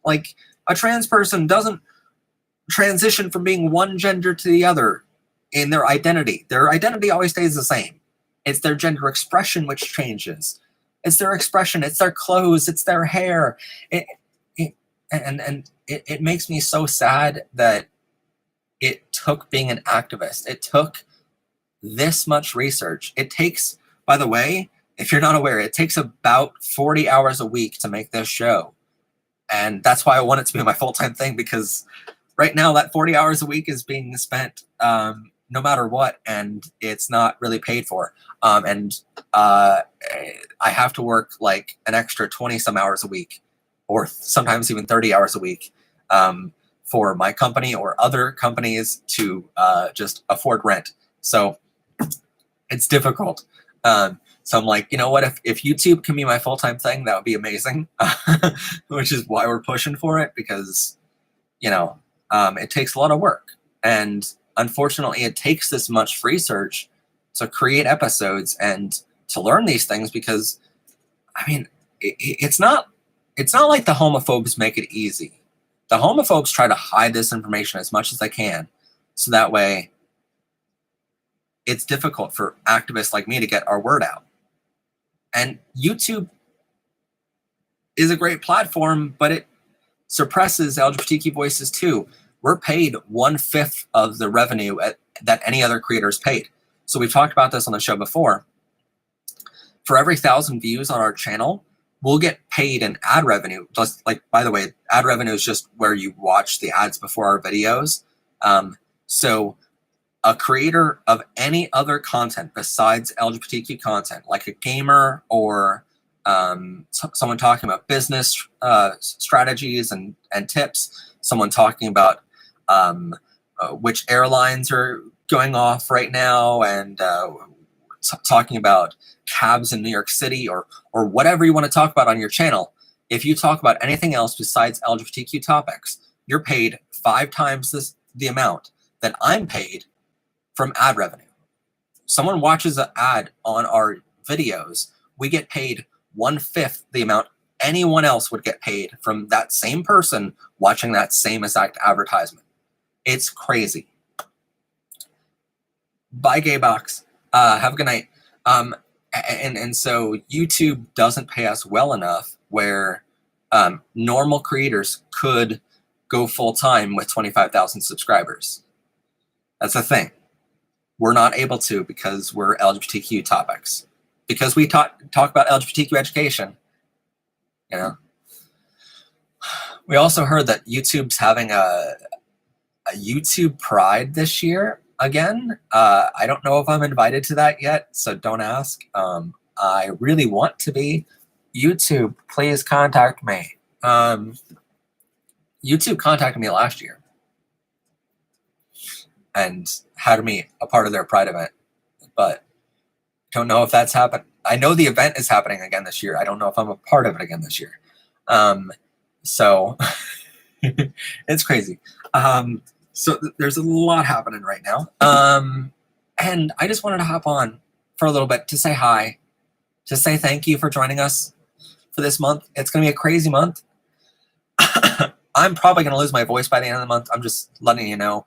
S1: Like, a trans person doesn't transition from being one gender to the other in their identity. Their identity always stays the same. It's their gender expression which changes. It's their expression, it's their clothes, it's their hair. It makes me so sad that it took being an activist. It took this much research. It takes, by the way, if you're not aware, it takes about 40 hours a week to make this show. And that's why I want it to be my full-time thing, because right now that 40 hours a week is being spent no matter what, and it's not really paid for. I have to work like an extra 20 some hours a week, or sometimes even 30 hours a week, for my company or other companies to just afford rent. So it's difficult. So I'm like, you know what, if YouTube can be my full-time thing, that would be amazing. Which is why we're pushing for it, because, it takes a lot of work. And unfortunately, it takes this much research to create episodes and to learn these things, because, it's not like the homophobes make it easy. The homophobes try to hide this information as much as they can, so that way it's difficult for activists like me to get our word out. And YouTube is a great platform, but it suppresses LGBTQ voices too. We're paid 1/5 of the revenue that any other creator is paid. So we've talked about this on the show before. For every 1,000 views on our channel, we'll get paid in ad revenue. Just like, by the way, ad revenue is just where you watch the ads before our videos. So a creator of any other content besides LGBTQ content, like a gamer or someone talking about business strategies and tips, someone talking about which airlines are going off right now, and talking about cabs in New York City, or whatever you want to talk about on your channel. If you talk about anything else besides LGBTQ topics, you're paid 5 times the amount that I'm paid from ad revenue. Someone watches an ad on our videos, we get paid 1/5 the amount anyone else would get paid from that same person watching that same exact advertisement. It's crazy. Bye, Gaybox. Have a good night. and so YouTube doesn't pay us well enough where normal creators could go full time with 25,000 subscribers. That's the thing. We're not able to because we're LGBTQ topics. Because we talk about LGBTQ education, you know. We also heard that YouTube's having a YouTube Pride this year again. I don't know if I'm invited to that yet, so don't ask. I really want to be. YouTube, please contact me. YouTube contacted me last year and had me a part of their Pride event, but don't know if that's happened. I know the event is happening again this year. I don't know if I'm a part of it again this year. So it's crazy. So there's a lot happening right now. And I just wanted to hop on for a little bit to say hi, to say thank you for joining us for this month. It's going to be a crazy month. I'm probably going to lose my voice by the end of the month. I'm just letting you know.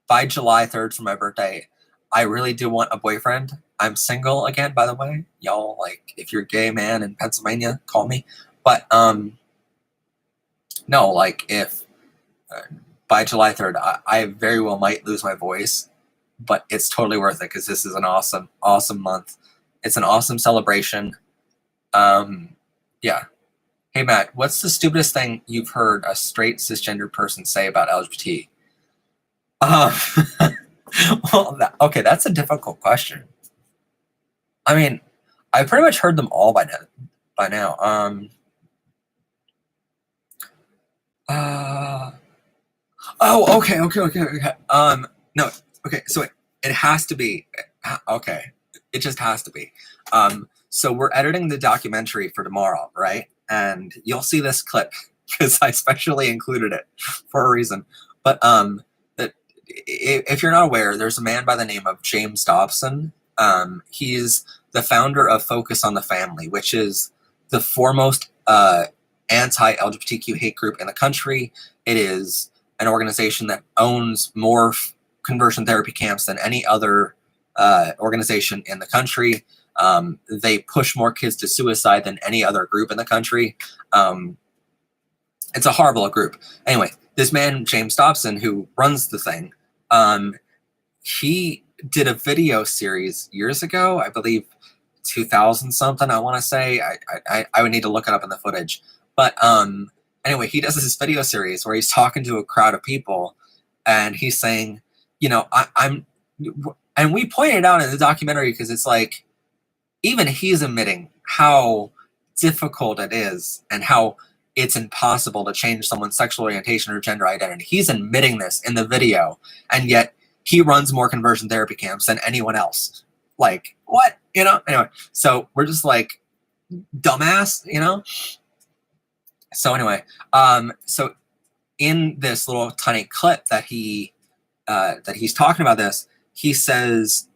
S1: By July 3rd for my birthday, I really do want a boyfriend. I'm single again, by the way. Y'all, like, if you're a gay man in Pennsylvania, call me. But, no, like, if by July 3rd, I very well might lose my voice, but it's totally worth it because this is an awesome, awesome month. It's an awesome celebration. Yeah. Hey, Matt, what's the stupidest thing you've heard a straight cisgender person say about LGBT? Well, okay, that's a difficult question. I mean, I've pretty much heard them all by now. Oh, okay. No, okay, so it has to be, okay, it just has to be. So we're editing the documentary for tomorrow, right? And you'll see this clip because I specially included it for a reason. But if you're not aware, there's a man by the name of James Dobson. He's the founder of Focus on the Family, which is the foremost anti-LGBTQ hate group in the country. It is an organization that owns more conversion therapy camps than any other organization in the country. They push more kids to suicide than any other group in the country. It's a horrible group. Anyway, this man, James Dobson, who runs the thing, he did a video series years ago, I believe 2000 something, I want to say. I would need to look it up in the footage. But anyway, he does this video series where he's talking to a crowd of people and he's saying, you know, and we pointed out in the documentary because it's like, even he's admitting how difficult it is and how it's impossible to change someone's sexual orientation or gender identity. He's admitting this in the video, and yet he runs more conversion therapy camps than anyone else. Like, what? You know? Anyway, so we're just like, dumbass, you know? So anyway, so in this little tiny clip that he's talking about this, he says,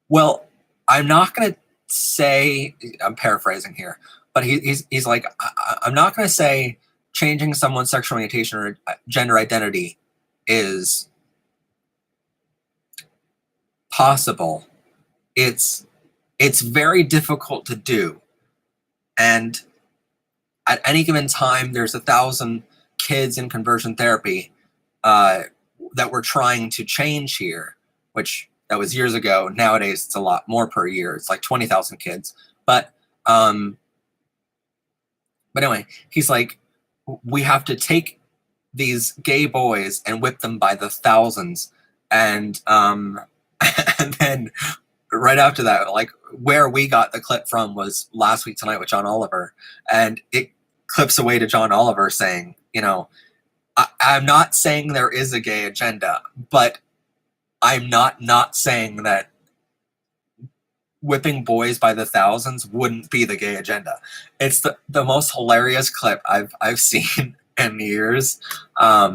S1: well, I'm not going to say, I'm paraphrasing here, but he's like, I'm not going to say changing someone's sexual orientation or gender identity is possible. It's very difficult to do. And at any given time, there's 1,000 kids in conversion therapy that we're trying to change here, which that was years ago. Nowadays, it's a lot more per year. It's like 20,000 kids. But anyway, he's like, we have to take these gay boys and whip them by the thousands. And and then right after that, like, where we got the clip from was Last Week Tonight with John Oliver. And it clips away to John Oliver saying, you know, I'm not saying there is a gay agenda, but I'm not saying that whipping boys by the thousands wouldn't be the gay agenda. It's the most hilarious clip I've seen in years. I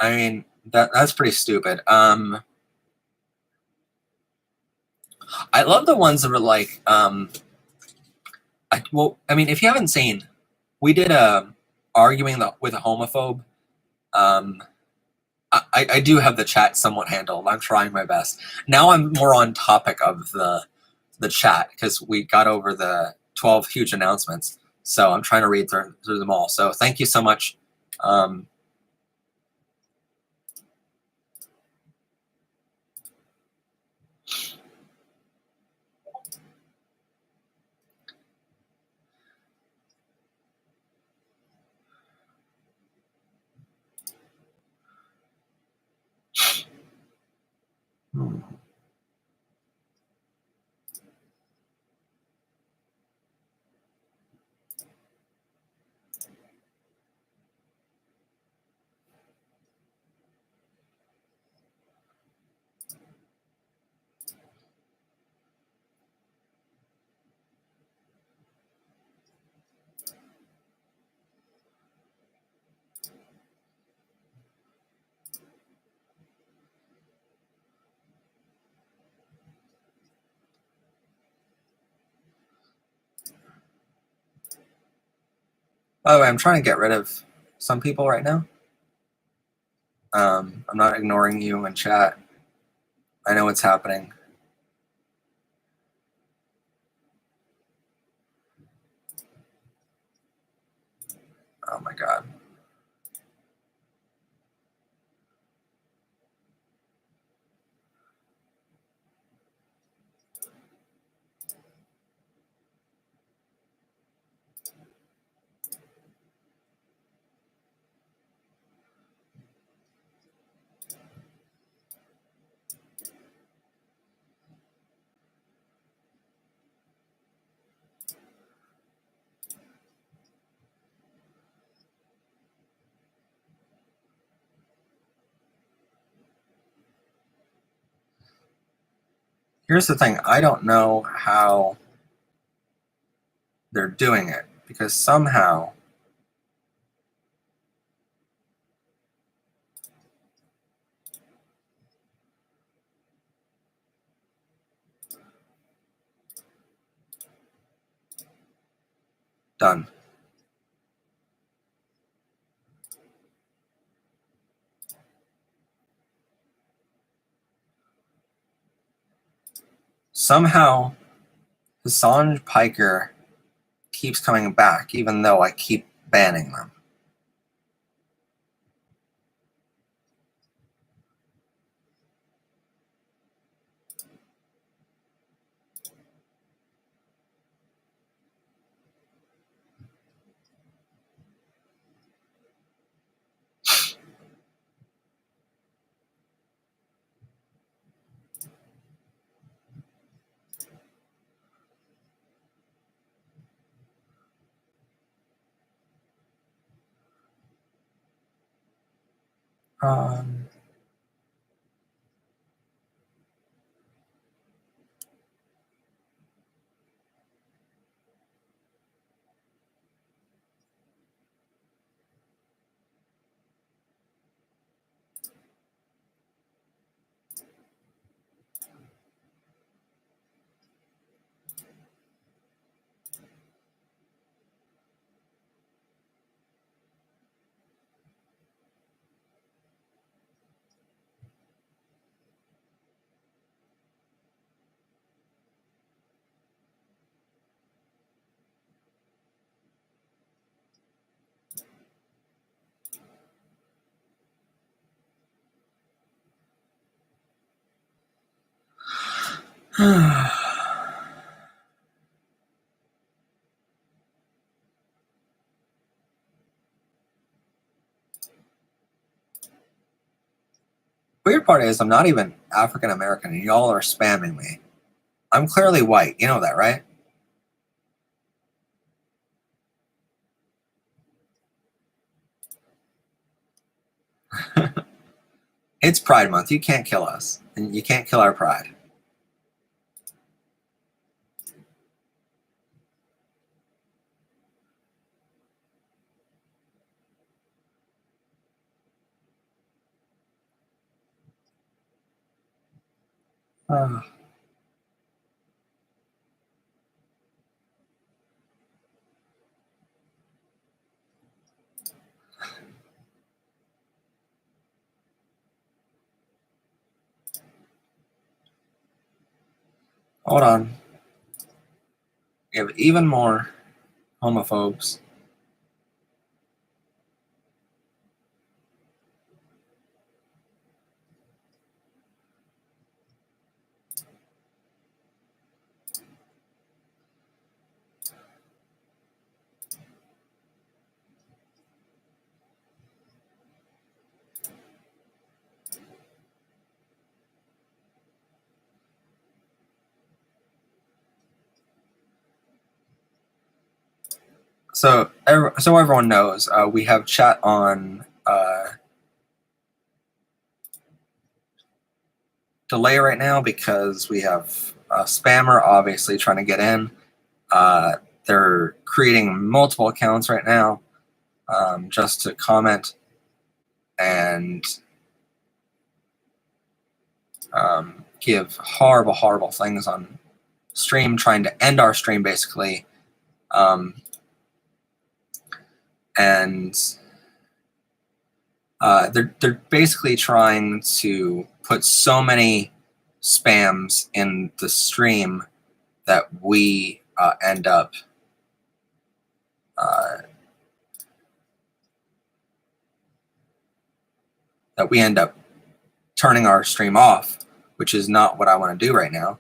S1: mean, that's pretty stupid. I love the ones that are like, I mean, if you haven't seen, we did arguing with a homophobe. I do have the chat somewhat handled. I'm trying my best. Now I'm more on topic of the chat because we got over the 12 huge announcements. So I'm trying to read through them all. So thank you so much. By the way, I'm trying to get rid of some people right now. I'm not ignoring you in chat. I know what's happening. Oh my God. Here's the thing. I don't know how they're doing it because somehow done. Somehow Hassan Piker keeps coming back even though I keep banning them. Weird part is I'm not even African American and y'all are spamming me. I'm clearly white. You know that, right? It's Pride Month. You can't kill us. And you can't kill our pride. Uh, Hold on. We have even more homophobes. So everyone knows, we have chat on delay right now because we have a spammer obviously trying to get in. They're creating multiple accounts right now just to comment and give horrible things on stream, trying to end our stream basically. And they're basically trying to put so many spams in the stream that we end up turning our stream off, which is not what I want to do right now.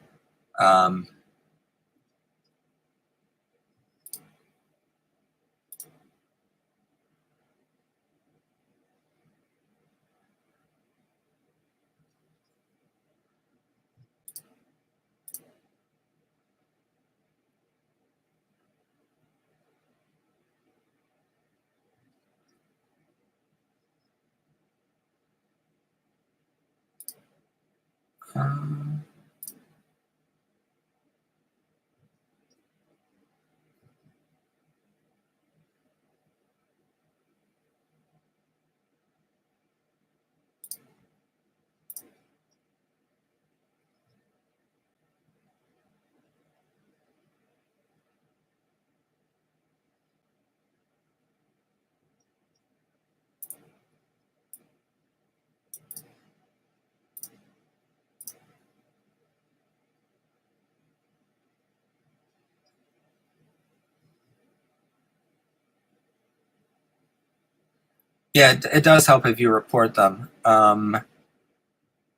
S1: Yeah, it does help if you report them.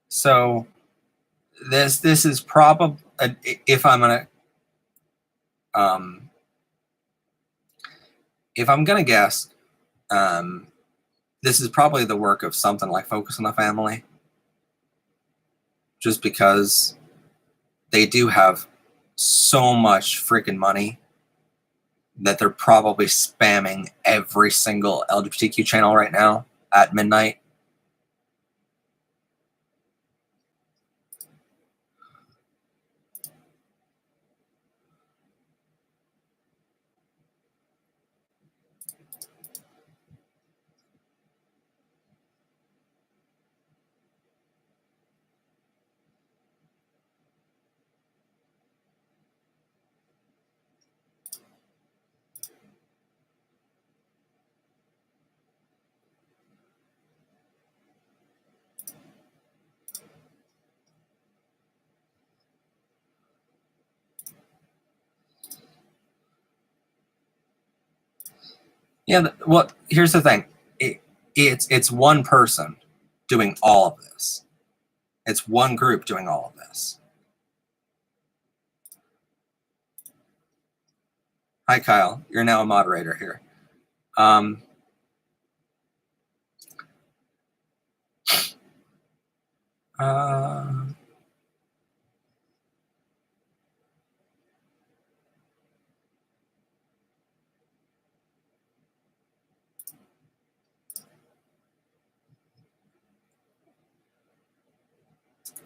S1: So this is probably, if I'm gonna guess, this is probably the work of something like Focus on the Family, just because they do have so much freaking money that they're probably spamming every single LGBTQ channel right now at midnight. Yeah, well, here's the thing. It's one person doing all of this. It's one group doing all of this. Hi, Kyle. You're now a moderator here.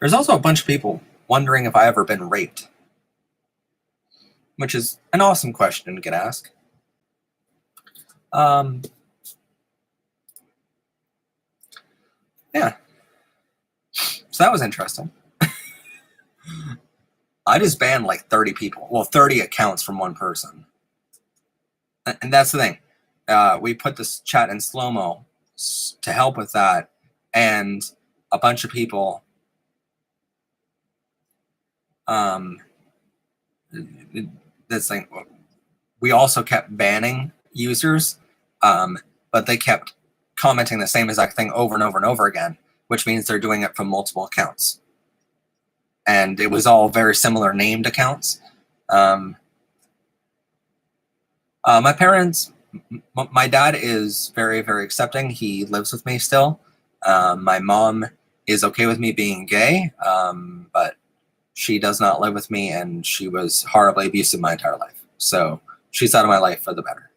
S1: There's also a bunch of people wondering if I ever been raped, which is an awesome question to get asked. Yeah. So that was interesting. I just banned like 30 people. Well, 30 accounts from one person. And that's the thing. We put this chat in slow-mo to help with that. And a bunch of people this thing. We also kept banning users, but they kept commenting the same exact thing over and over and over again, which means they're doing it from multiple accounts. And it was all very similar named accounts. My parents, my dad is very, very accepting. He lives with me still. My mom is okay with me being gay, but she does not live with me, and she was horribly abusive my entire life. So she's out of my life for the better.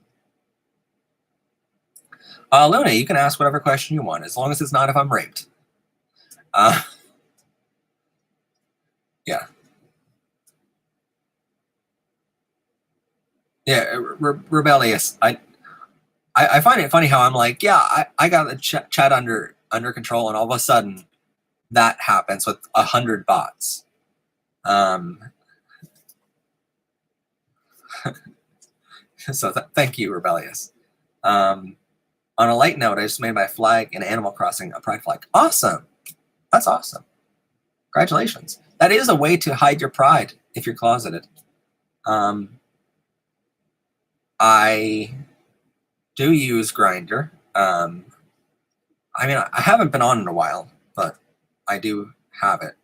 S1: Luna, you can ask whatever question you want, as long as it's not if I'm raped. Yeah. Yeah, rebellious. I find it funny how I'm like, yeah, I got the chat under control, and all of a sudden that happens with 100 bots. So thank you, rebellious. On a light note, I just made my flag in Animal Crossing a pride flag. Awesome. That's awesome. Congratulations. That is a way to hide your pride if you're closeted. I do use Grindr. I mean, I haven't been on in a while, but I do have it.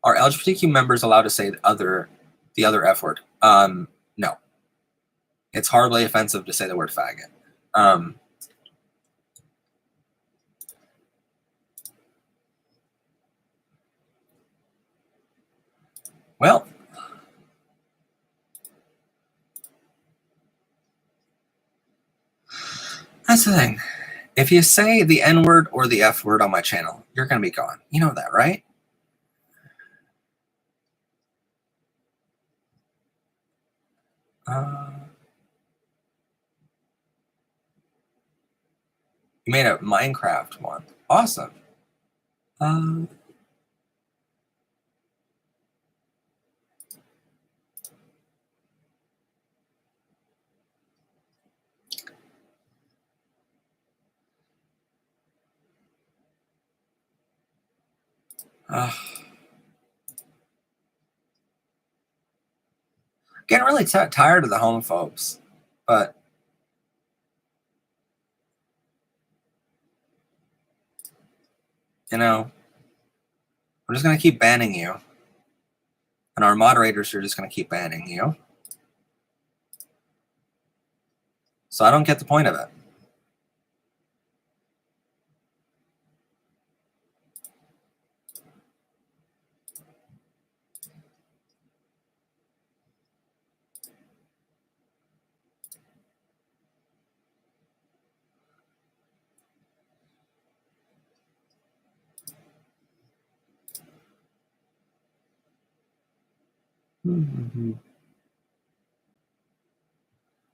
S1: Are LGBTQ members allowed to say the other F word? No. It's horribly offensive to say the word faggot. Well, that's the thing. If you say the N word or the F word on my channel, you're going to be gone. You know that, right? You made a Minecraft one. Awesome. Getting really tired of the homophobes, but you know, we're just going to keep banning you, and our moderators are just going to keep banning you. So I don't get the point of it.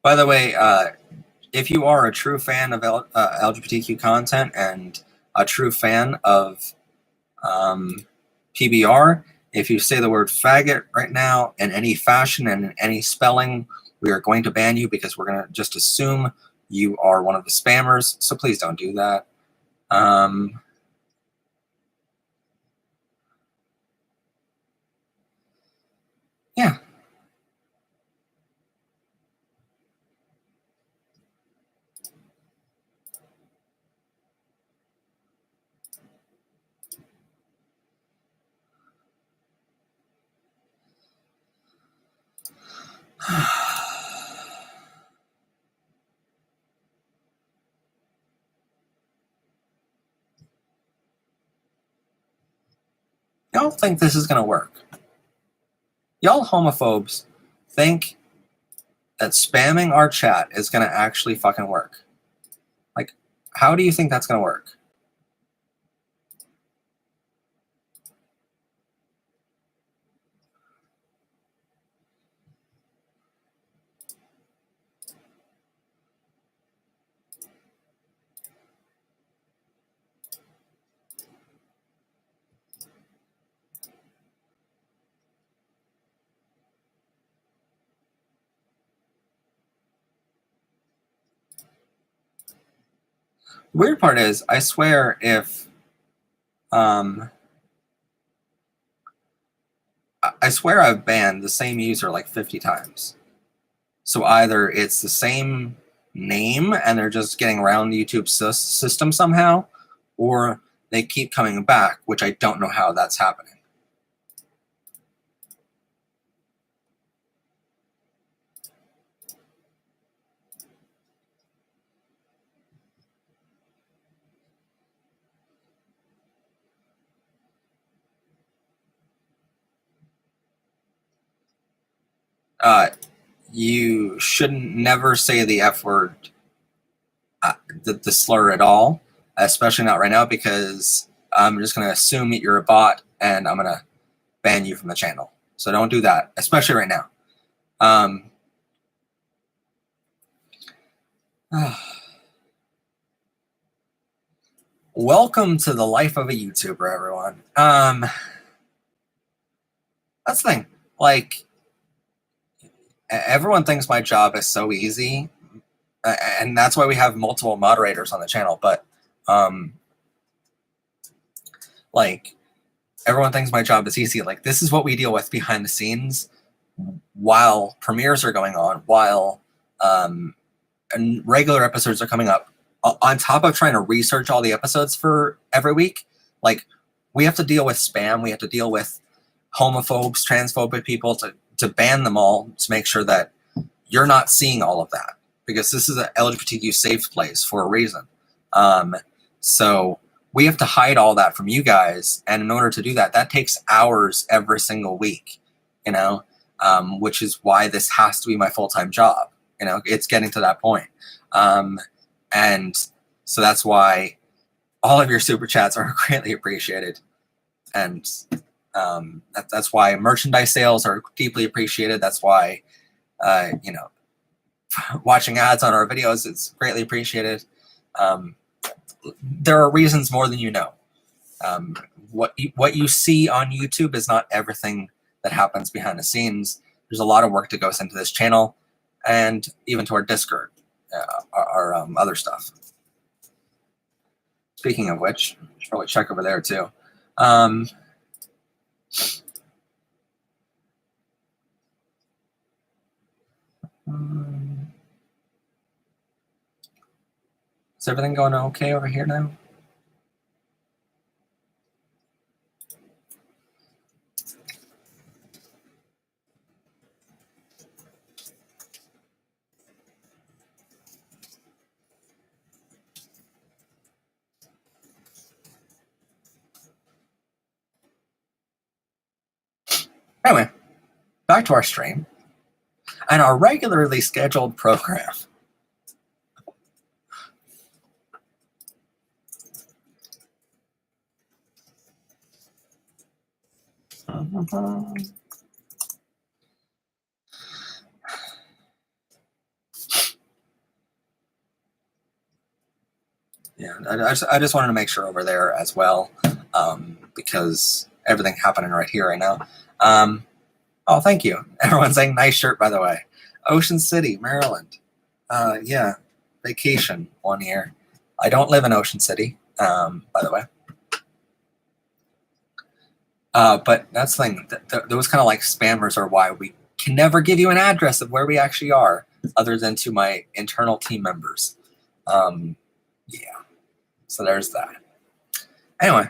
S1: By the way, if you are a true fan of LGBTQ content and a true fan of PBR, if you say the word faggot right now in any fashion and in any spelling, we are going to ban you because we're going to just assume you are one of the spammers. So please don't do that. Yeah. Y'all think this is going to work? Y'all homophobes think that spamming our chat is going to actually fucking work? Like, how do you think that's going to work? The weird part is, I swear if I swear I've banned the same user like 50 times. So either it's the same name and they're just getting around the YouTube system somehow, or they keep coming back, which I don't know how that's happening. You shouldn't never say the F word, the slur at all, especially not right now, because I'm just going to assume that you're a bot and I'm going to ban you from the channel. So don't do that, especially right now. Welcome to the life of a YouTuber, everyone. That's the thing. Like, everyone thinks my job is so easy, and that's why we have multiple moderators on the channel. But like, everyone thinks my job is easy. Like, this is what we deal with behind the scenes while premieres are going on, while and regular episodes are coming up. On top of trying to research all the episodes for every week, like, we have to deal with spam. We have to deal with homophobes, transphobic people, to ban them all, to make sure that you're not seeing all of that, because this is an LGBTQ safe place for a reason. So we have to hide all that from you guys, and in order to do that, that takes hours every single week, you know, which is why this has to be my full-time job. You know, it's getting to that point. And so that's why all of your super chats are greatly appreciated. And that's why merchandise sales are deeply appreciated. That's why, you know, watching ads on our videos is greatly appreciated. There are reasons more than you know. What you see on YouTube is not everything that happens behind the scenes. There's a lot of work that goes into this channel, and even to our Discord, our other stuff. Speaking of which, I should probably check over there too. Is everything going okay over here now? Anyway, back to our stream and our regularly scheduled program. Yeah, I just wanted to make sure over there as well, because everything happening right here right now. Oh, thank you. Everyone's saying nice shirt, by the way. Ocean City, Maryland. Yeah, vacation 1 year. I don't live in Ocean City, by the way. But that's the thing. Those kind of like spammers are why we can never give you an address of where we actually are, other than to my internal team members. Yeah. So there's that. Anyway.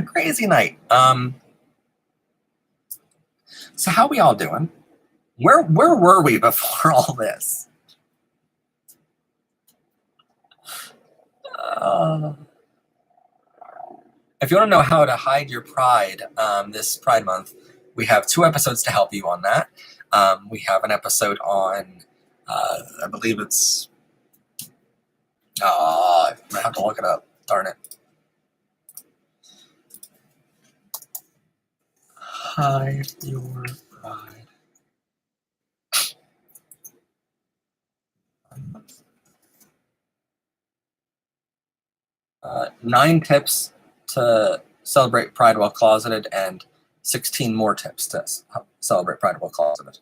S1: Crazy night. So how we all doing? Where were we before all this? If you want to know how to hide your pride this Pride Month, we have 2 episodes to help you on that. We have an episode on, I believe it's, I have to look it up. Darn it. Hide your pride. 9 tips to celebrate Pride while closeted, and 16 more tips to celebrate Pride while closeted.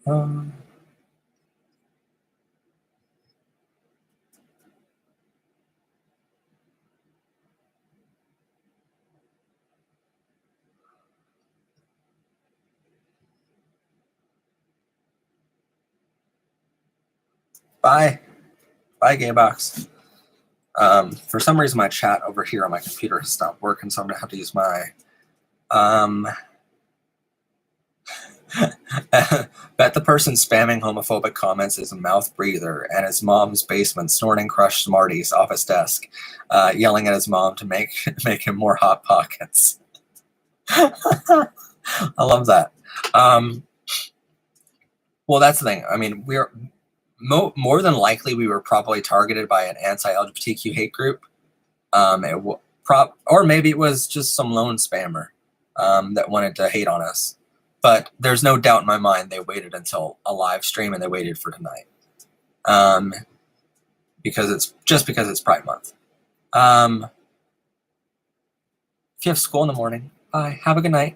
S1: Um, bye. Bye, Gaybox. For some reason, my chat over here on my computer has stopped working, so I'm going to have to use my... Bet the person spamming homophobic comments is a mouth breather and his mom's basement snorting crushed Smarties off his desk, yelling at his mom to make him more Hot Pockets. I love that. Well, that's the thing. I mean, we're more than likely we were probably targeted by an anti-LGBTQ hate group. Or maybe it was just some lone spammer that wanted to hate on us. But there's no doubt in my mind they waited until a live stream and they waited for tonight. Because it's Pride Month. If you have school in the morning, bye. Have a good night.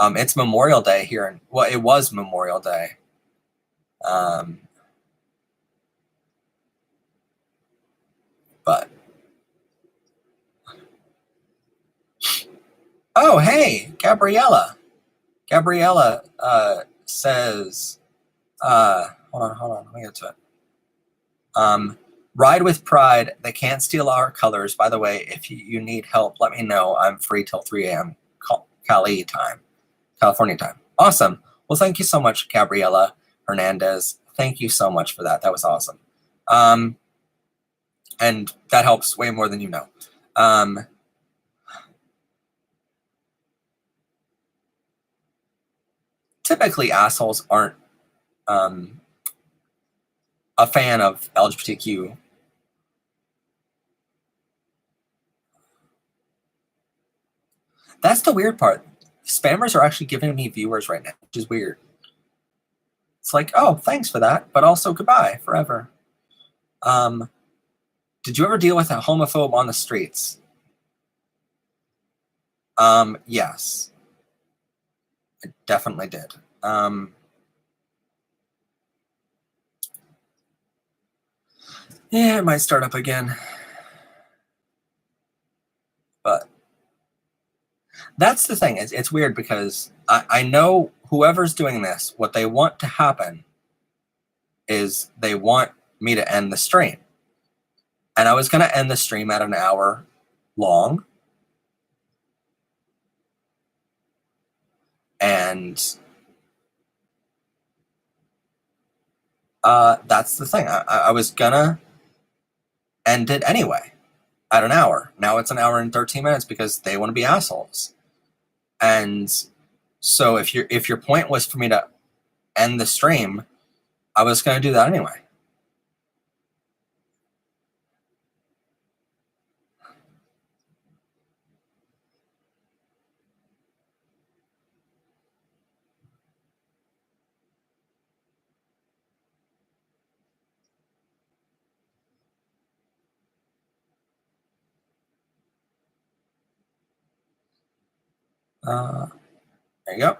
S1: It's Memorial Day here. Well, it was Memorial Day. But oh, hey, Gabriella says, hold on, let me get to it. Ride with pride. They can't steal our colors. By the way, if you need help, let me know. I'm free till 3 a.m. California time. Awesome. Well, thank you so much, Gabriella Hernandez. Thank you so much for that. That was awesome. And that helps way more than you know. Typically, assholes aren't a fan of LGBTQ. That's the weird part. Spammers are actually giving me viewers right now, which is weird. It's like, oh, thanks for that, but also goodbye forever. Did you ever deal with a homophobe on the streets? Yes. I definitely did. Yeah, it might start up again. But that's the thing. It's weird because I know whoever's doing this, what they want to happen is they want me to end the stream. And I was going to end the stream at an hour long. And that's the thing. I was going to end it anyway at an hour. Now it's an hour and 13 minutes because they want to be assholes. And so if your point was for me to end the stream, I was going to do that anyway. There you go.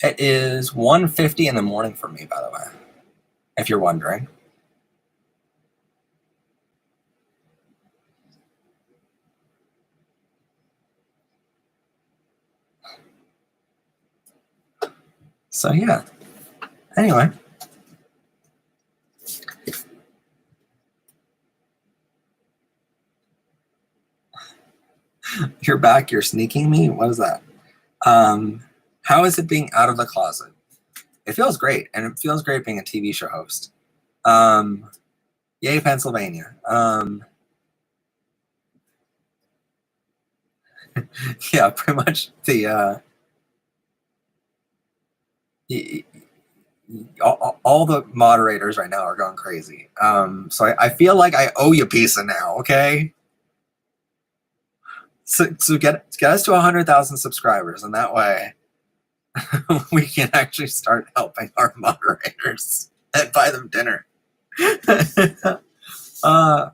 S1: It is 1:50 in the morning for me, by the way, if you're wondering. So yeah. Anyway. You're back, you're sneaking me? What is that? How is it being out of the closet? It feels great, and it feels great being a TV show host. Yay, Pennsylvania. Yeah, pretty much the all the moderators right now are going crazy. So I feel like I owe you pizza now, okay? So get us to 100,000 subscribers, and that way we can actually start helping our moderators and buy them dinner. uh,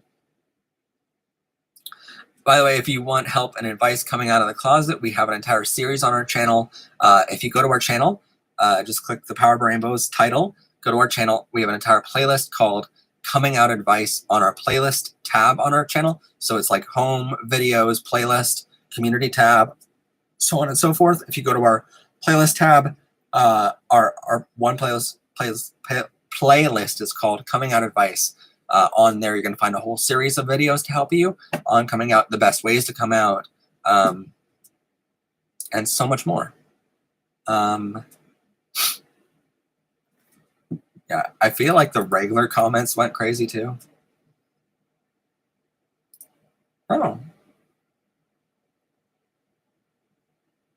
S1: by the way, if you want help and advice coming out of the closet, we have an entire series on our channel. If you go to our channel, just click the Power of Rainbows title, go to our channel. We have an entire playlist called Coming Out Advice on our playlist tab on our channel. So it's like home, videos, playlist, community tab, so on and so forth. If you go to our playlist tab, our one playlist is called Coming Out Advice. On there, you're going to find a whole series of videos to help you on coming out, the best ways to come out, and so much more. Yeah, I feel like the regular comments went crazy too. Oh,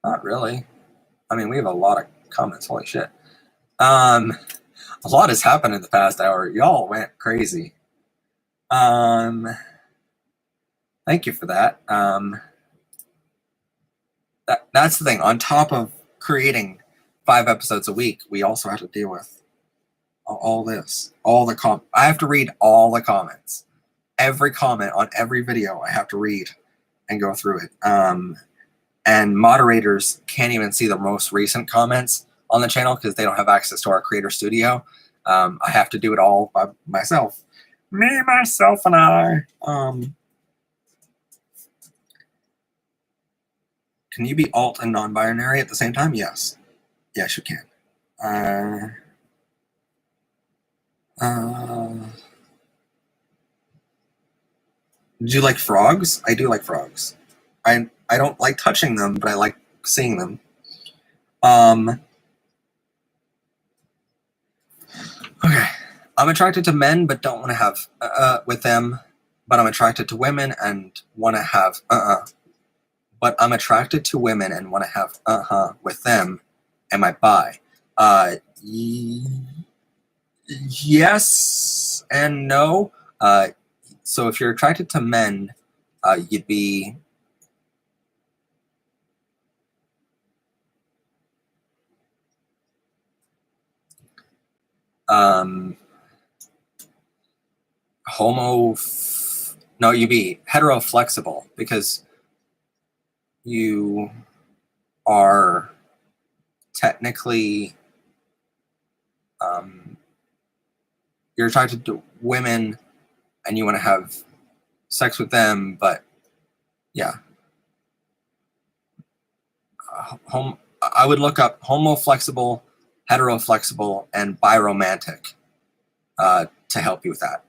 S1: not really. I mean, we have a lot of comments. Holy shit. A lot has happened in the past hour. Y'all went crazy. Thank you for that. That's the thing. On top of creating 5 episodes a week, we also have to deal with all this, I have to read all the comments, every comment on every video. I have to read and go through it. And moderators can't even see the most recent comments on the channel because they don't have access to our creator studio. I have to do it all by myself. Me, myself, and I. Can you be alt and non-binary at the same time? Yes. Yes, you can. Do you like frogs? I do like frogs. I don't like touching them, but I like seeing them. Okay. I'm attracted to men, but don't want to have with them. But I'm attracted to women and want to have But I'm attracted to women and want to have with them. Am I bi? Yes and no. So if you're attracted to men, you'd be no, you'd be hetero-flexible because you are technically you're attracted to women and you want to have sex with them, but yeah. I would look up homo-flexible, hetero-flexible, and biromantic to help you with that.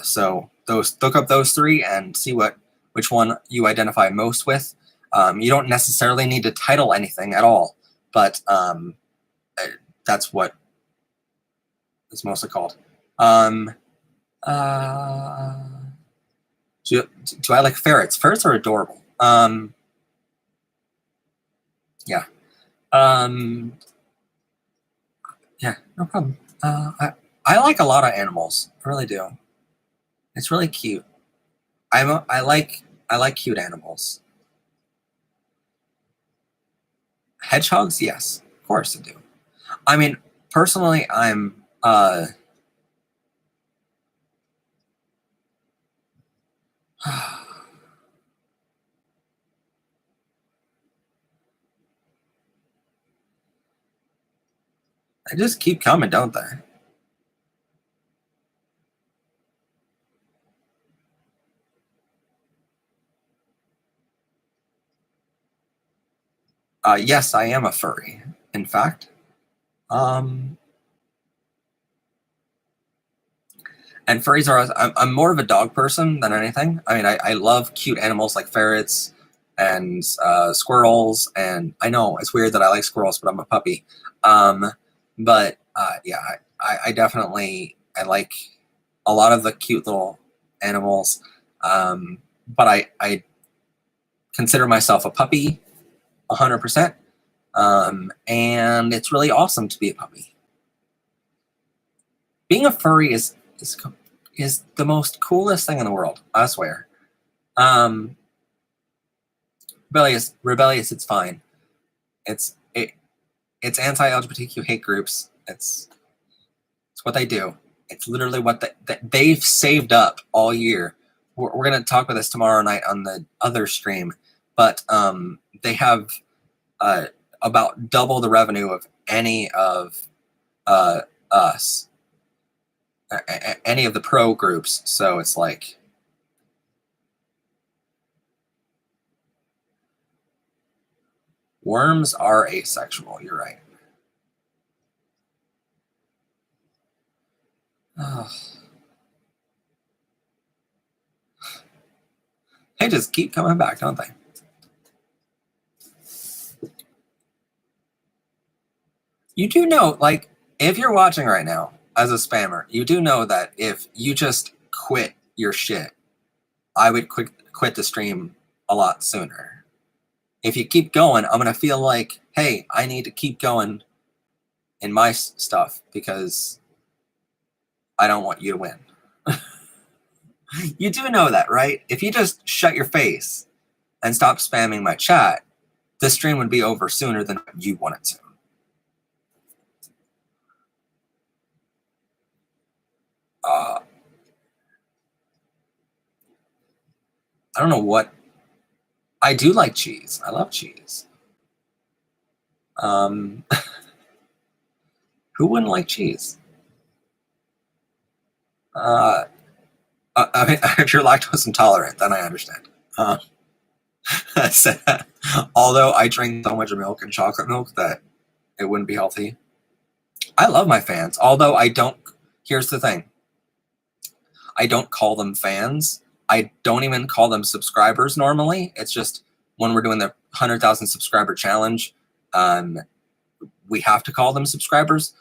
S1: So look up those 3 and see which one you identify most with. You don't necessarily need to title anything at all, but that's what it's mostly called. Do I like ferrets? Ferrets are adorable. Yeah. Yeah, no problem. I like a lot of animals. I really do. It's really cute. I like cute animals. Hedgehogs, yes, of course I do. I mean, personally, I'm I just keep coming, don't they? Yes, I am a furry, in fact. And furries are, I'm more of a dog person than anything. I mean, I love cute animals like ferrets and squirrels. And I know it's weird that I like squirrels, but I'm a puppy. But yeah, I definitely, I like a lot of the cute little animals. But I consider myself a puppy 100%. And it's really awesome to be a puppy. Being a furry is the most coolest thing in the world, I swear. Rebellious, it's fine. It's anti-LGBTQ hate groups. It's what they do. It's literally what they've saved up all year. We're going to talk about this tomorrow night on the other stream, but they have about double the revenue of any of us, any of the pro groups. So it's like, worms are asexual. You're right. They just keep coming back, don't they? You do know, like, if you're watching right now as a spammer, you do know that if you just quit your shit, I would quit the stream a lot sooner. If you keep going, I'm going to feel like, hey, I need to keep going in my stuff because I don't want you to win. You do know that, right? If you just shut your face and stop spamming my chat, the stream would be over sooner than you want it to. I don't know what. I do like cheese. I love cheese. Who wouldn't like cheese? I mean, if you're lactose intolerant, then I understand. Although I drink so much milk and chocolate milk that it wouldn't be healthy. I love my fans, although I don't. Here's the thing. I don't call them fans. I don't even call them subscribers normally. It's just when we're doing the 100,000 subscriber challenge, we have to call them subscribers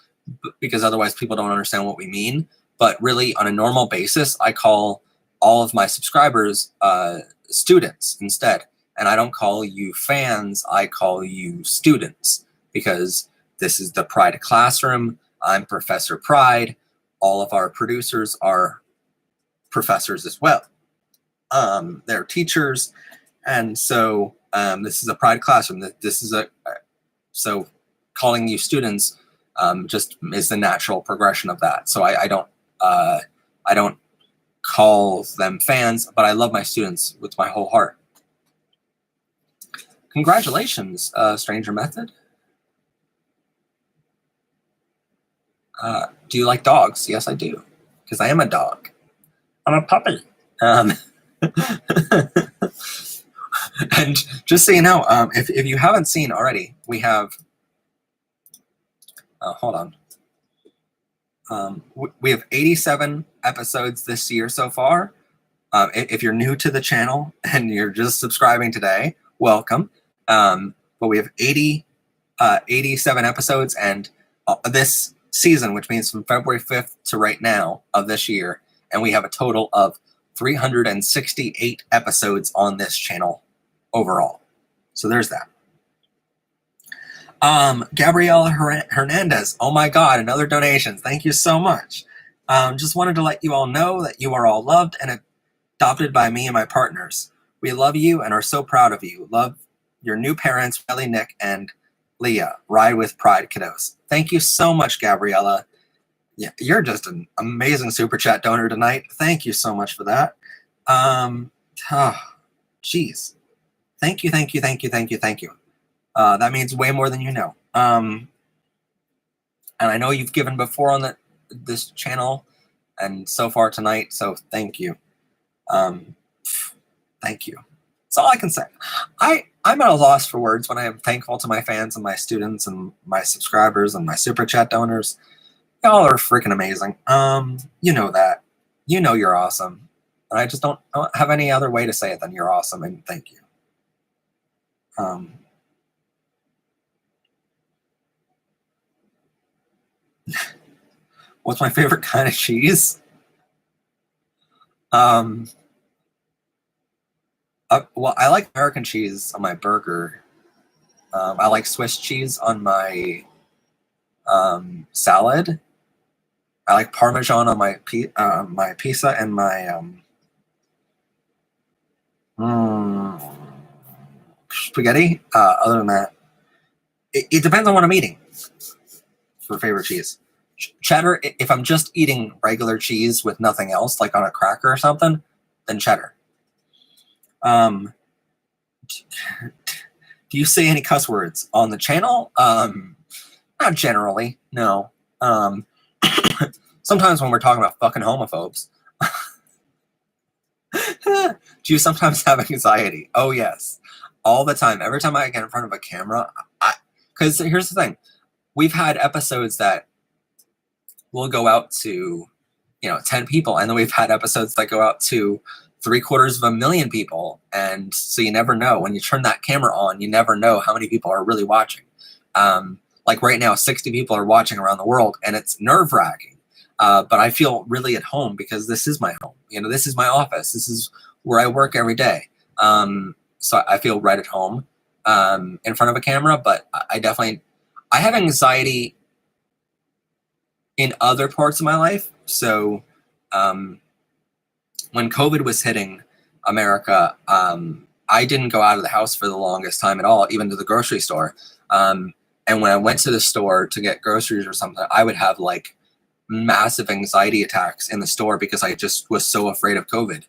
S1: because otherwise people don't understand what we mean. But really, on a normal basis, I call all of my subscribers students instead. And I don't call you fans, I call you students because this is the Pride Classroom. I'm Professor Pride. All of our producers are professors as well. They're teachers. And so this is a Pride Classroom. This is so calling you students just is the natural progression of that. So I don't call them fans, but I love my students with my whole heart. Congratulations, Stranger Method. Do you like dogs? Yes, I do, because I am a dog. I'm a puppy. And just so you know, if you haven't seen already, we have. Hold on. We have 87 episodes this year so far. If you're new to the channel and you're just subscribing today, welcome. But we have 87 episodes, and this season, which means from February 5th to right now of this year, and we have a total of 368 episodes on this channel overall. So there's that. Gabriela Hernandez, oh my God, another donation. Thank you so much. Just wanted to let you all know that you are all loved and adopted by me and my partners. We love you and are so proud of you. Love your new parents, Riley, Nick, and Leah. Ride with Pride, kiddos. Thank you so much, Gabriella. Yeah, you're just an amazing super chat donor tonight. Thank you so much for that. Geez. Thank you. That means way more than you know. And I know you've given before on this channel and so far tonight, so thank you. Thank you. That's all I can say. I'm at a loss for words when I am thankful to my fans and my students and my subscribers and my super chat donors. Y'all are freaking amazing. You know that. You know you're awesome. And I just don't have any other way to say it than you're awesome and thank you. What's my favorite kind of cheese? Well, I like American cheese on my burger. I like Swiss cheese on my salad. I like Parmesan on my pizza and my spaghetti. Other than that, it depends on what I'm eating for favorite cheese. Cheddar, if I'm just eating regular cheese with nothing else, like on a cracker or something, then cheddar. Do you say any cuss words on the channel? Not generally, no. Sometimes when we're talking about fucking homophobes. Do you sometimes have anxiety? Oh, yes. All the time. Every time I get in front of a camera, because here's the thing. We've had episodes that will go out to, 10 people, and then we've had episodes that go out to 750,000 people, and so you never know. When you turn that camera on, you never know how many people are really watching. Like right now, 60 people are watching around the world, and it's nerve-wracking. But I feel really at home because this is my home. This is my office. This is where I work every day. So I feel right at home in front of a camera, but I have anxiety in other parts of my life. So when COVID was hitting America, I didn't go out of the house for the longest time at all, even to the grocery store. And when I went to the store to get groceries or something, I would have like massive anxiety attacks in the store because I just was so afraid of COVID.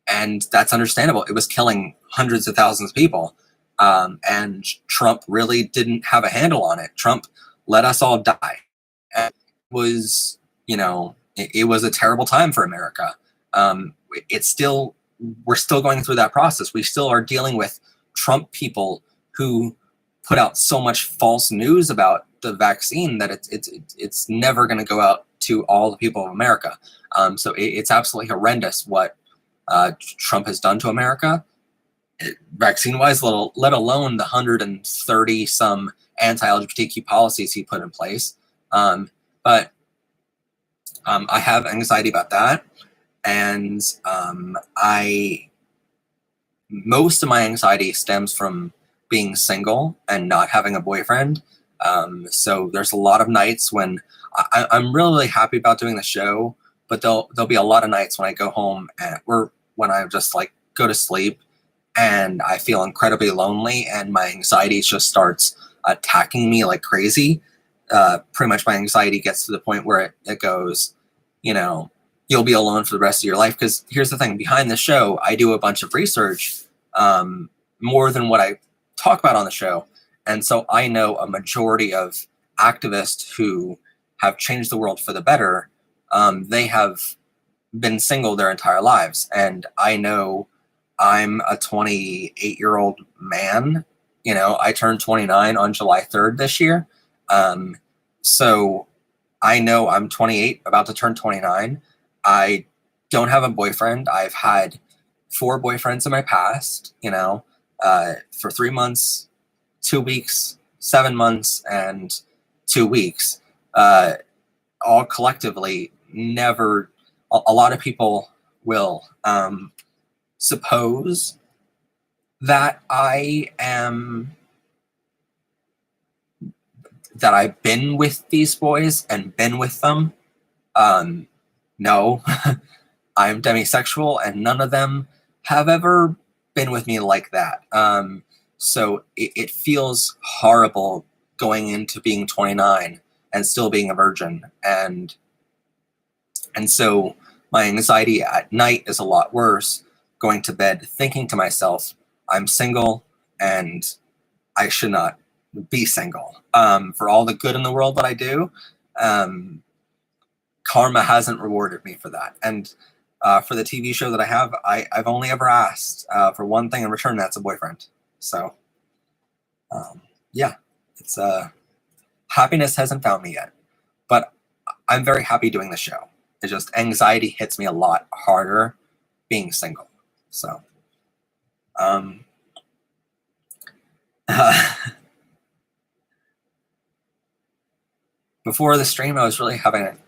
S1: And that's understandable. It was killing hundreds of thousands of people. And Trump really didn't have a handle on it. Trump let us all die. And it was, it was a terrible time for America. We're still going through that process. We still are dealing with Trump people who put out so much false news about the vaccine that it's never going to go out to all the people of America. So it's absolutely horrendous what Trump has done to America, vaccine-wise, let alone the 130 some anti-LGBTQ policies he put in place. But I have anxiety about that, and most of my anxiety stems from being single and not having a boyfriend. So there's a lot of nights when I'm really happy about doing the show, but there'll be a lot of nights when I go home when I just like go to sleep and I feel incredibly lonely and my anxiety just starts attacking me like crazy. Pretty much my anxiety gets to the point where it goes, you'll be alone for the rest of your life. Because here's the thing, behind the show, I do a bunch of research, more than what I talk about on the show. And so I know a majority of activists who have changed the world for the better. They have been single their entire lives. And I know I'm a 28-year-old man. I turned 29 on July 3rd this year. So I know I'm 28, about to turn 29. I don't have a boyfriend. I've had 4 boyfriends in my past, for 3 months, 2 weeks, 7 months, and 2 weeks. All collectively, never. A lot of people will suppose that I've been with these boys and been with them. No, I'm demisexual, and none of them have ever been with me like that. So it feels horrible going into being 29 and still being a virgin. And so my anxiety at night is a lot worse, going to bed thinking to myself, I'm single and I should not be single. For all the good in the world that I do, karma hasn't rewarded me for that. And for the TV show that I have, I've only ever asked for one thing in return, that's a boyfriend. So, yeah, it's happiness hasn't found me yet, but I'm very happy doing the show. It's just anxiety hits me a lot harder being single. So, before the stream, I was really having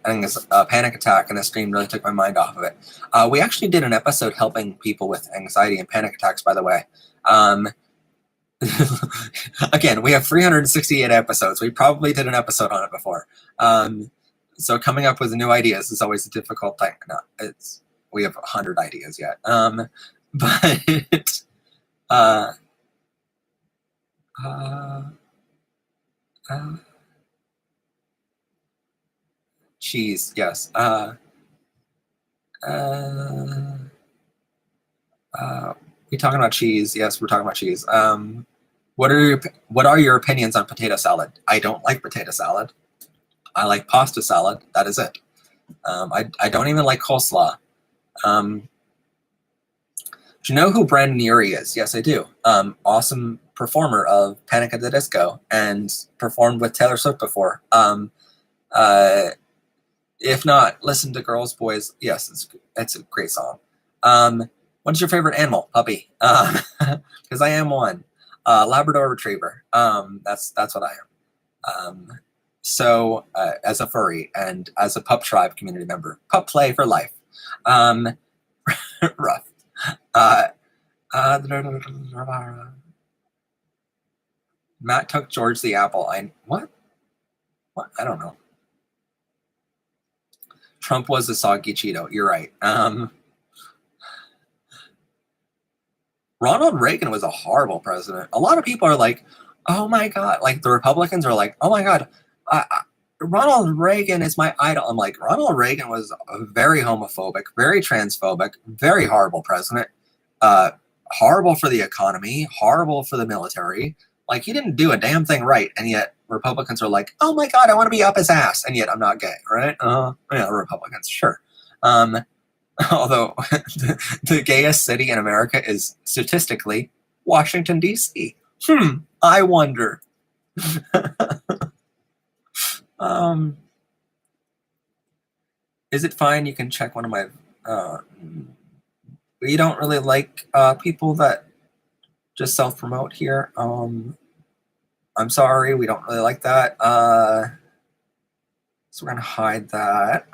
S1: a panic attack, and the stream really took my mind off of it. We actually did an episode helping people with anxiety and panic attacks, by the way. Again, we have 368 episodes. We probably did an episode on it before. So coming up with new ideas is always a difficult thing. No, we have 100 ideas yet. But Cheese, yes. We talking about cheese? Yes, we're talking about cheese. What are your opinions on potato salad? I don't like potato salad. I like pasta salad. That is it. I don't even like coleslaw. Do you know who Brandon Urie is? Yes, I do. Awesome performer of Panic at the Disco and performed with Taylor Swift before. If not, listen to Girls, Boys. Yes, it's a great song. What's your favorite animal? Puppy. Because I am one. Labrador Retriever. That's what I am. So as a furry and as a pup tribe community member, pup play for life. Rough. Matt took George the apple. What? I don't know. Trump was a soggy Cheeto. You're right. Ronald Reagan was a horrible president. A lot of people are like, oh my God. Like the Republicans are like, oh my God, Ronald Reagan is my idol. I'm like, Ronald Reagan was a very homophobic, very transphobic, very horrible president. Horrible for the economy, horrible for the military. Like he didn't do a damn thing right. And yet Republicans are like, oh my God, I want to be up his ass. And yet I'm not gay, right? Yeah, Republicans, sure. Although the gayest city in America is statistically Washington, D.C. I wonder. Is it fine? You can check one of my... we don't really like people that just self-promote here. I'm sorry, we don't really like that. So we're going to hide that.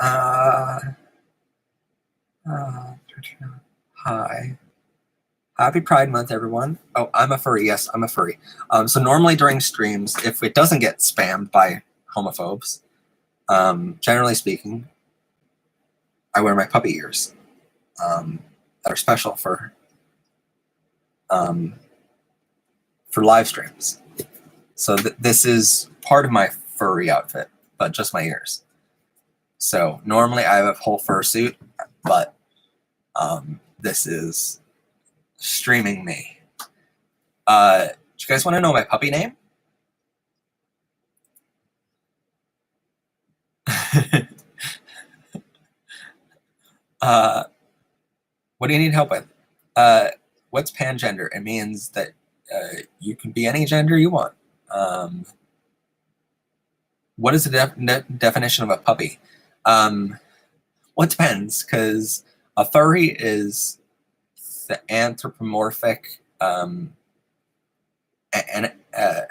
S1: Hi. Happy Pride Month, everyone. Oh, I'm a furry. Yes, I'm a furry. So normally during streams, if it doesn't get spammed by homophobes, generally speaking, I wear my puppy ears that are special for live streams. So this is part of my furry outfit, but just my ears. So normally I have a whole fursuit, but this is streaming me. Do you guys want to know my puppy name? What do you need help with? What's pangender? It means that you can be any gender you want. What is the definition of a puppy? Well, it depends, because a furry is the anthropomorphic and a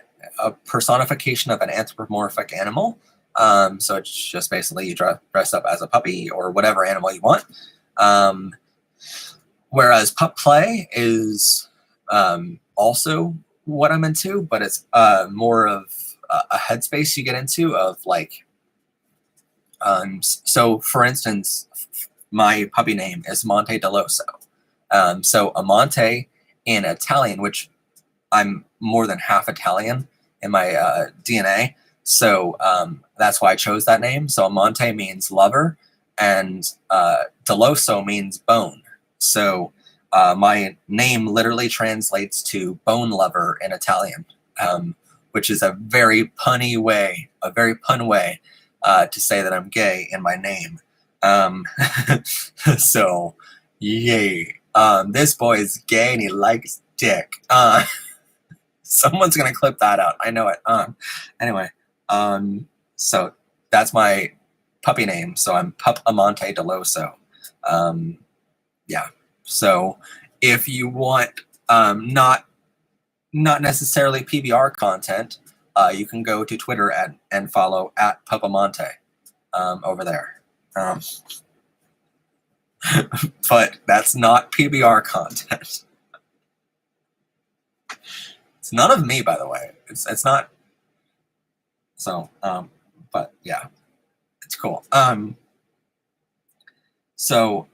S1: personification of an anthropomorphic animal. So it's just basically you dress up as a puppy or whatever animal you want. Whereas pup play is also what I'm into, but it's more of a headspace you get into of like, so for instance, my puppy name is Monte Deloso. So Amante in Italian, which I'm more than half Italian in my DNA. So that's why I chose that name. So Amante means lover and Deloso means bone. So my name literally translates to bone lover in Italian, which is a very punny way, to say that I'm gay in my name. So, yay. This boy is gay and he likes dick. Someone's going to clip that out. I know it. Anyway, so that's my puppy name. So I'm Pup Amante Deloso. Yeah. So if you want not necessarily PBR content, you can go to Twitter and follow at Pupamonte over there. But that's not PBR content. It's none of me, by the way. It's not. So, but yeah, it's cool. So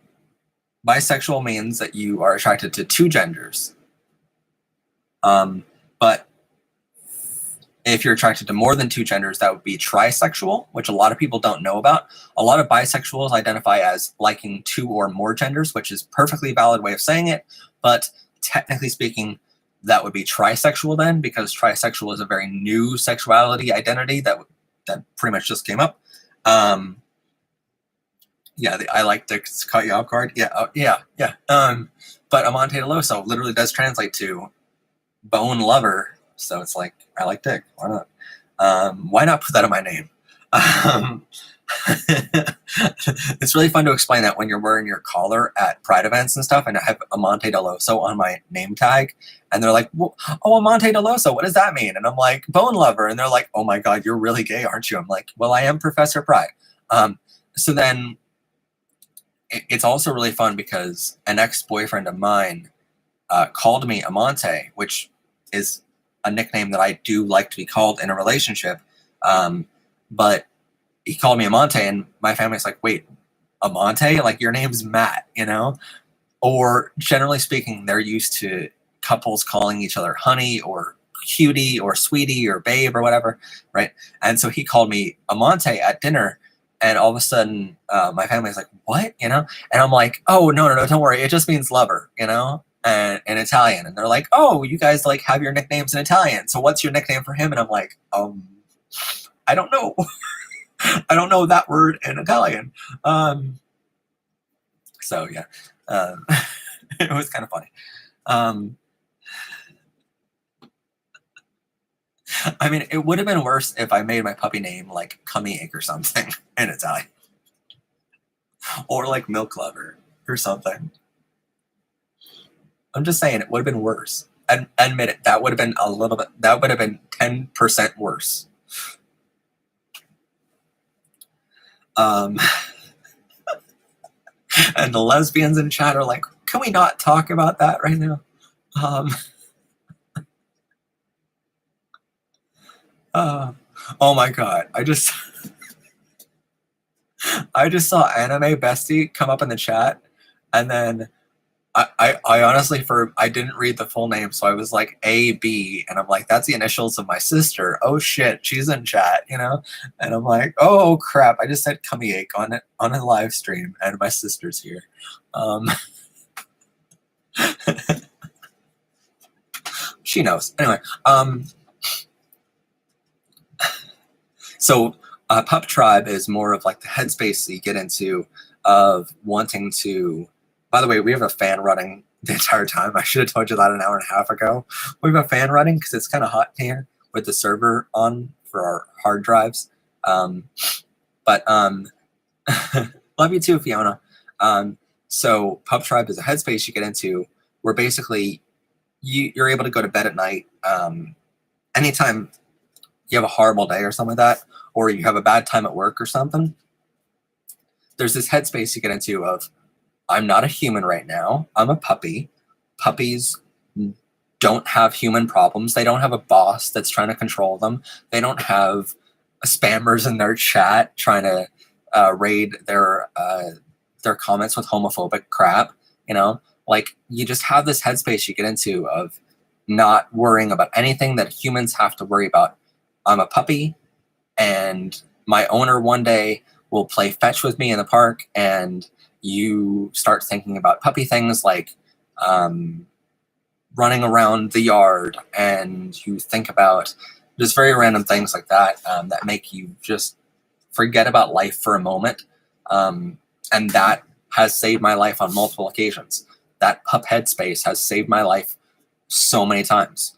S1: bisexual means that you are attracted to two genders. But If you're attracted to more than 2 genders, that would be trisexual, which a lot of people don't know about. A lot of bisexuals identify as liking 2 or more genders, which is perfectly valid way of saying it. But technically speaking, that would be trisexual then, because trisexual is a very new sexuality identity that pretty much just came up. Yeah, I like to cut you off guard. Yeah. But Amante Deloso literally does translate to bone lover. So it's like, I like dick. Why not? Why not put that in my name? It's really fun to explain that when you're wearing your collar at Pride events and stuff, and I have Amante Deloso on my name tag, and they're like, well, oh, Amante Deloso, what does that mean? And I'm like, bone lover. And they're like, oh my God, you're really gay, aren't you? I'm like, well, I am Professor Pride. So then it's also really fun because an ex-boyfriend of mine called me Amante, which is a nickname that I do like to be called in a relationship. But he called me Amante, and my family's like, wait, Amante? Like, your name's Matt, you know? Or generally speaking, they're used to couples calling each other honey or cutie or sweetie or babe or whatever, right? And so he called me Amante at dinner, and all of a sudden my family's like, what, you know? And I'm like, oh, no, don't worry, it just means lover, you know, and in Italian. And they're like, oh, you guys like have your nicknames in Italian, so what's your nickname for him? And I'm like, I don't know. I don't know that word in Italian. So yeah, it was kind of funny. I mean, it would have been worse if I made my puppy name like Cummy Egg or something in Italian, or like Milk Lover or something. I'm just saying, it would have been worse. And admit it, that would have been a little bit. That would have been 10% worse. And the lesbians in chat are like, can we not talk about that right now? Oh my God, I just saw Anime Bestie come up in the chat, and then I honestly, I didn't read the full name, so I was like AB, and I'm like, that's the initials of my sister. Oh shit, she's in chat, you know? And I'm like, oh crap, I just said Cummy Ache on a live stream, and my sister's here. She knows. Anyway, so Pup Tribe is more of like the headspace that you get into of wanting to. By the way, we have a fan running the entire time. I should have told you that an hour and a half ago. We have a fan running because it's kind of hot here with the server on for our hard drives. But love you too, Fiona. So Pup Tribe is a headspace you get into where basically you're able to go to bed at night anytime you have a horrible day or something like that, or you have a bad time at work or something. There's this headspace you get into of, I'm not a human right now. I'm a puppy. Puppies don't have human problems. They don't have a boss that's trying to control them. They don't have spammers in their chat trying to raid their comments with homophobic crap. You know, like, you just have this headspace you get into of not worrying about anything that humans have to worry about. I'm a puppy, and my owner one day will play fetch with me in the park, and you start thinking about puppy things like running around the yard, and you think about just very random things like that that make you just forget about life for a moment. And that has saved my life on multiple occasions. That pup headspace has saved my life so many times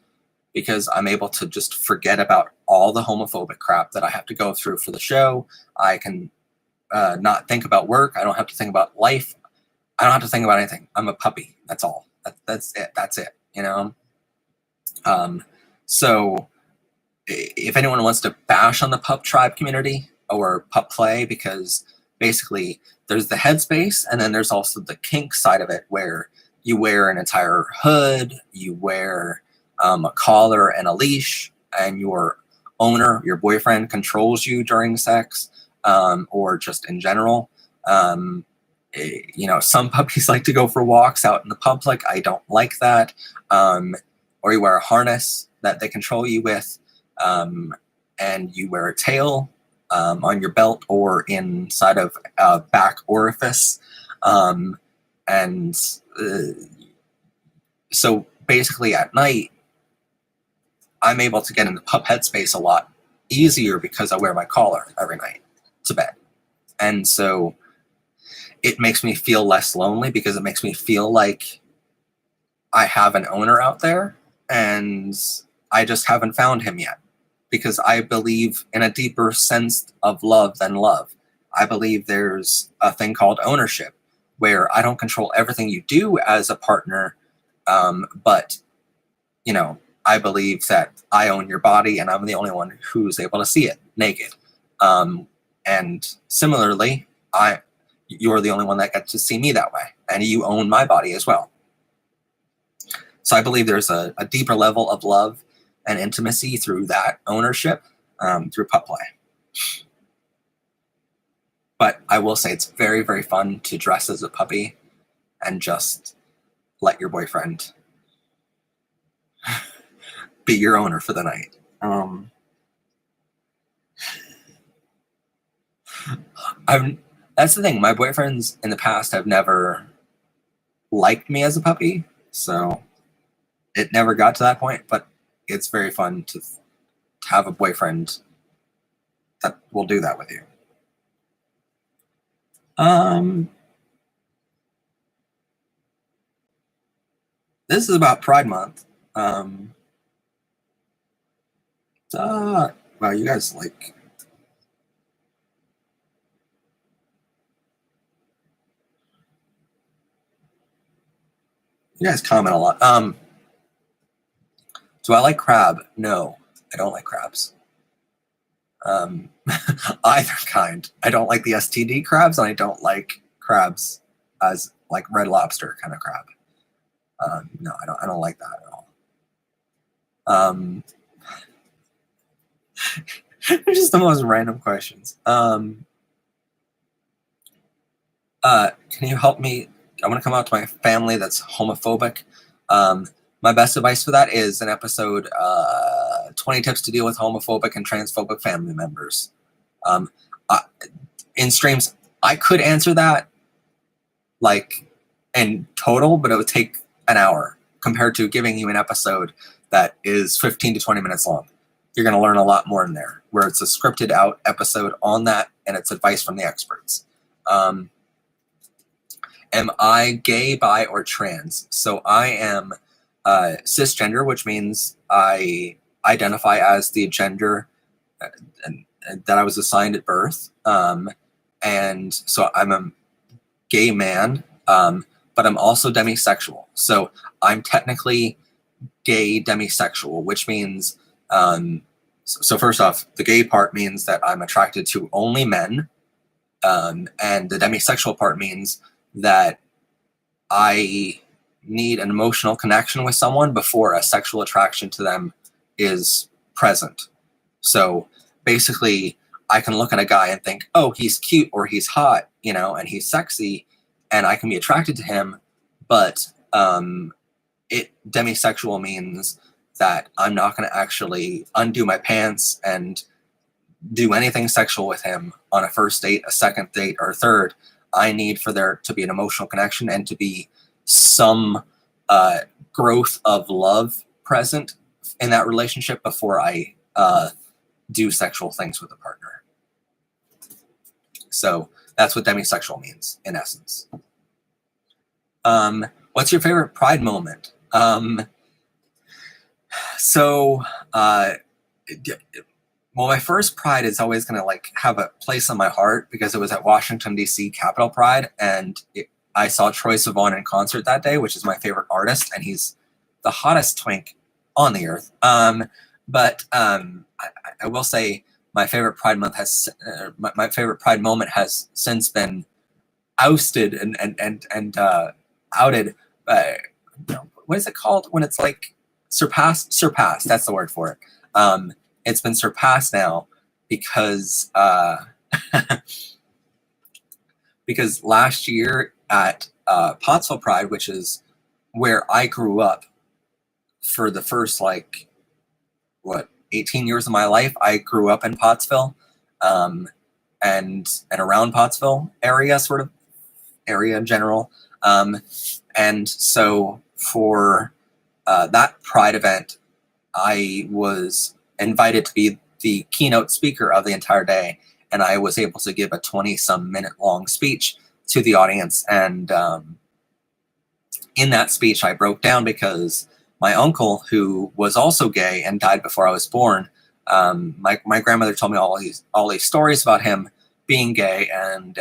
S1: because I'm able to just forget about all the homophobic crap that I have to go through for the show. I can not think about work. I don't have to think about life. I don't have to think about anything. I'm a puppy. That's all. That's it. That's it. You know? So if anyone wants to bash on the Pup Tribe community or Pup Play, because basically there's the headspace and then there's also the kink side of it where you wear an entire hood, you wear a collar and a leash, and your owner, your boyfriend, controls you during sex. Or just in general. You know, some puppies like to go for walks out in the public. I don't like that. Or you wear a harness that they control you with. and you wear a tail on your belt or inside of a back orifice. And so basically at night, I'm able to get into pup headspace a lot easier because I wear my collar every night to bed. And so it makes me feel less lonely because it makes me feel like I have an owner out there and I just haven't found him yet, because I believe in a deeper sense of love than love. I believe there's a thing called ownership, where I don't control everything you do as a partner, but, you know, I believe that I own your body and I'm the only one who's able to see it naked. And similarly, you're the only one that gets to see me that way, and you own my body as well. So I believe there's a deeper level of love and intimacy through that ownership, through pup play. But I will say it's very, very fun to dress as a puppy and just let your boyfriend be your owner for the night. That's the thing. My boyfriends in the past have never liked me as a puppy, so it never got to that point. But it's very fun to have a boyfriend that will do that with you. This is about Pride Month. Wow, you guys like. You guys comment a lot. Do I like crab? No, I don't like crabs. Either kind. I don't like the STD crabs, and I don't like crabs as like Red Lobster kind of crab. No, I don't like that at all. They're just the most random questions. Can you help me? I'm going to come out to my family that's homophobic. My best advice for that is an episode, 20 tips to deal with homophobic and transphobic family members. In streams, I could answer that like in total, but it would take an hour compared to giving you an episode that is 15 to 20 minutes long. You're going to learn a lot more in there, where it's a scripted out episode on that, and it's advice from the experts. Am I gay, bi, or trans? So I am cisgender, which means I identify as the gender that I was assigned at birth. And so I'm a gay man, but I'm also demisexual. So I'm technically gay demisexual, which means, so first off, the gay part means that I'm attracted to only men. And the demisexual part means that I need an emotional connection with someone before a sexual attraction to them is present. So basically, I can look at a guy and think, oh, he's cute or he's hot, you know, and he's sexy, and I can be attracted to him, but demisexual means that I'm not going to actually undo my pants and do anything sexual with him on a first date, a second date, or a third. I need for there to be an emotional connection and to be some growth of love present in that relationship before I do sexual things with a partner. So that's what demisexual means in essence. What's your favorite Pride moment? Well, my first Pride is always going to like have a place on my heart because it was at Washington, D.C. Capitol Pride, and I saw Troye Sivan in concert that day, which is my favorite artist, and he's the hottest twink on the earth. But I will say my favorite Pride month has my favorite Pride moment has since been ousted and outed. What is it called when it's like surpassed? That's the word for it. It's been surpassed now because because last year at Pottsville Pride, which is where I grew up for the first 18 years of my life, I grew up in Pottsville, and around Pottsville area, sort of area in general. And so for that Pride event, I was invited to be the keynote speaker of the entire day, and I was able to give a 20-some minute long speech to the audience. And in that speech, I broke down because my uncle, who was also gay and died before I was born, my grandmother told me all these stories about him being gay, and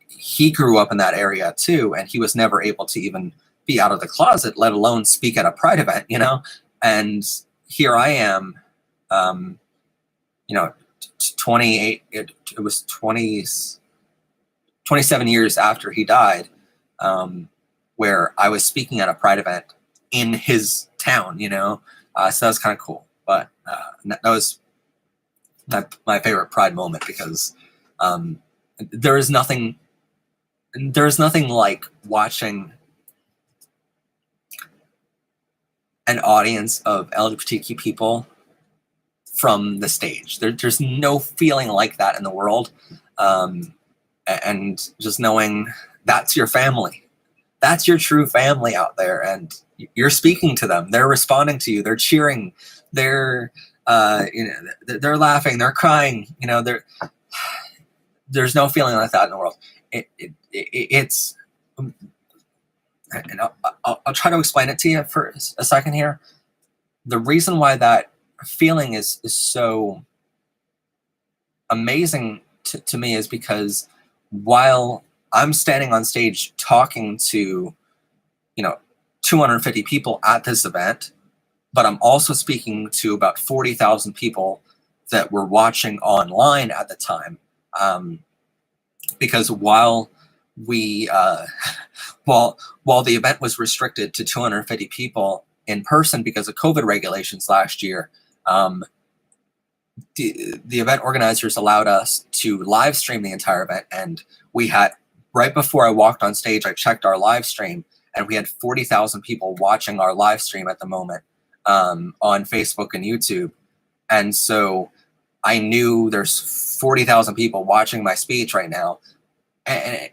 S1: he grew up in that area too, and he was never able to even be out of the closet, let alone speak at a Pride event, And here I am, 28. It was 27 years after he died, where I was speaking at a Pride event in his town, so that was kind of cool. But that was my favorite Pride moment, because there's nothing like watching an audience of LGBTQ people from the stage. There's no feeling like that in the world. And just knowing that's your family. That's your true family out there, and you're speaking to them. They're responding to you. They're cheering. They're they're laughing. They're crying. There's no feeling like that in the world. It's and I'll try to explain it to you for a second here. The reason why that feeling is so amazing to me is because while I'm standing on stage talking to 250 people at this event, but I'm also speaking to about 40,000 people that were watching online at the time, because while we while the event was restricted to 250 people in person because of COVID regulations last year, the event organizers allowed us to live stream the entire event. And we had, right before I walked on stage, I checked our live stream, and we had 40,000 people watching our live stream at the moment, on Facebook and YouTube. And so I knew there's 40,000 people watching my speech right now. And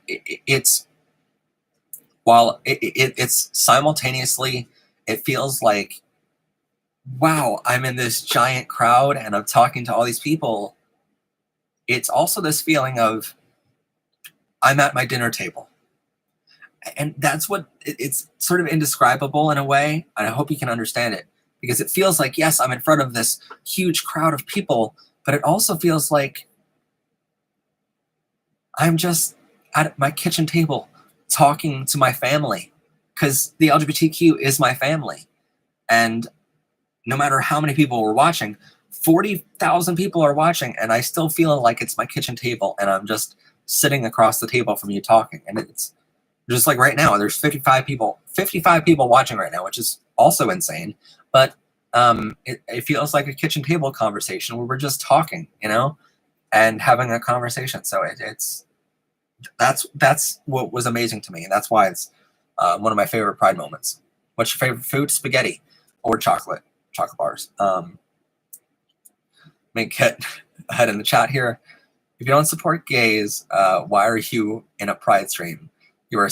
S1: it's simultaneously, it feels like, wow, I'm in this giant crowd and I'm talking to all these people. It's also this feeling of, I'm at my dinner table. And that's what, it's sort of indescribable in a way. And I hope you can understand it, because it feels like, yes, I'm in front of this huge crowd of people, but it also feels like I'm just at my kitchen table talking to my family, because the LGBTQ is my family. And no matter how many people were watching, 40,000 people are watching, and I still feel like it's my kitchen table, and I'm just sitting across the table from you talking. And it's just like right now, there's 55 people watching right now, which is also insane. But it feels like a kitchen table conversation where we're just talking, and having a conversation. So that's what was amazing to me, and that's why it's one of my favorite Pride moments. What's your favorite food? Spaghetti or chocolate bars. Make get ahead in the chat here. If you don't support gays, why are you in a Pride stream? You're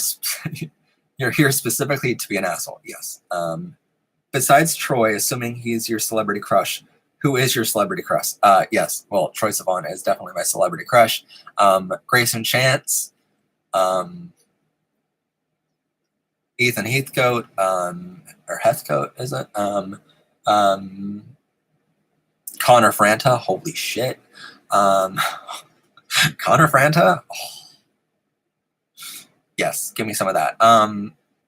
S1: here specifically to be an asshole. Yes. Besides Troy, assuming he's your celebrity crush, who is your celebrity crush? Yes. Well, Troy Sivan is definitely my celebrity crush. Grayson Chance, Ethan Heathcote, or Heathcote, is it? Connor Franta, holy shit. Connor Franta, oh. Yes, give me some of that.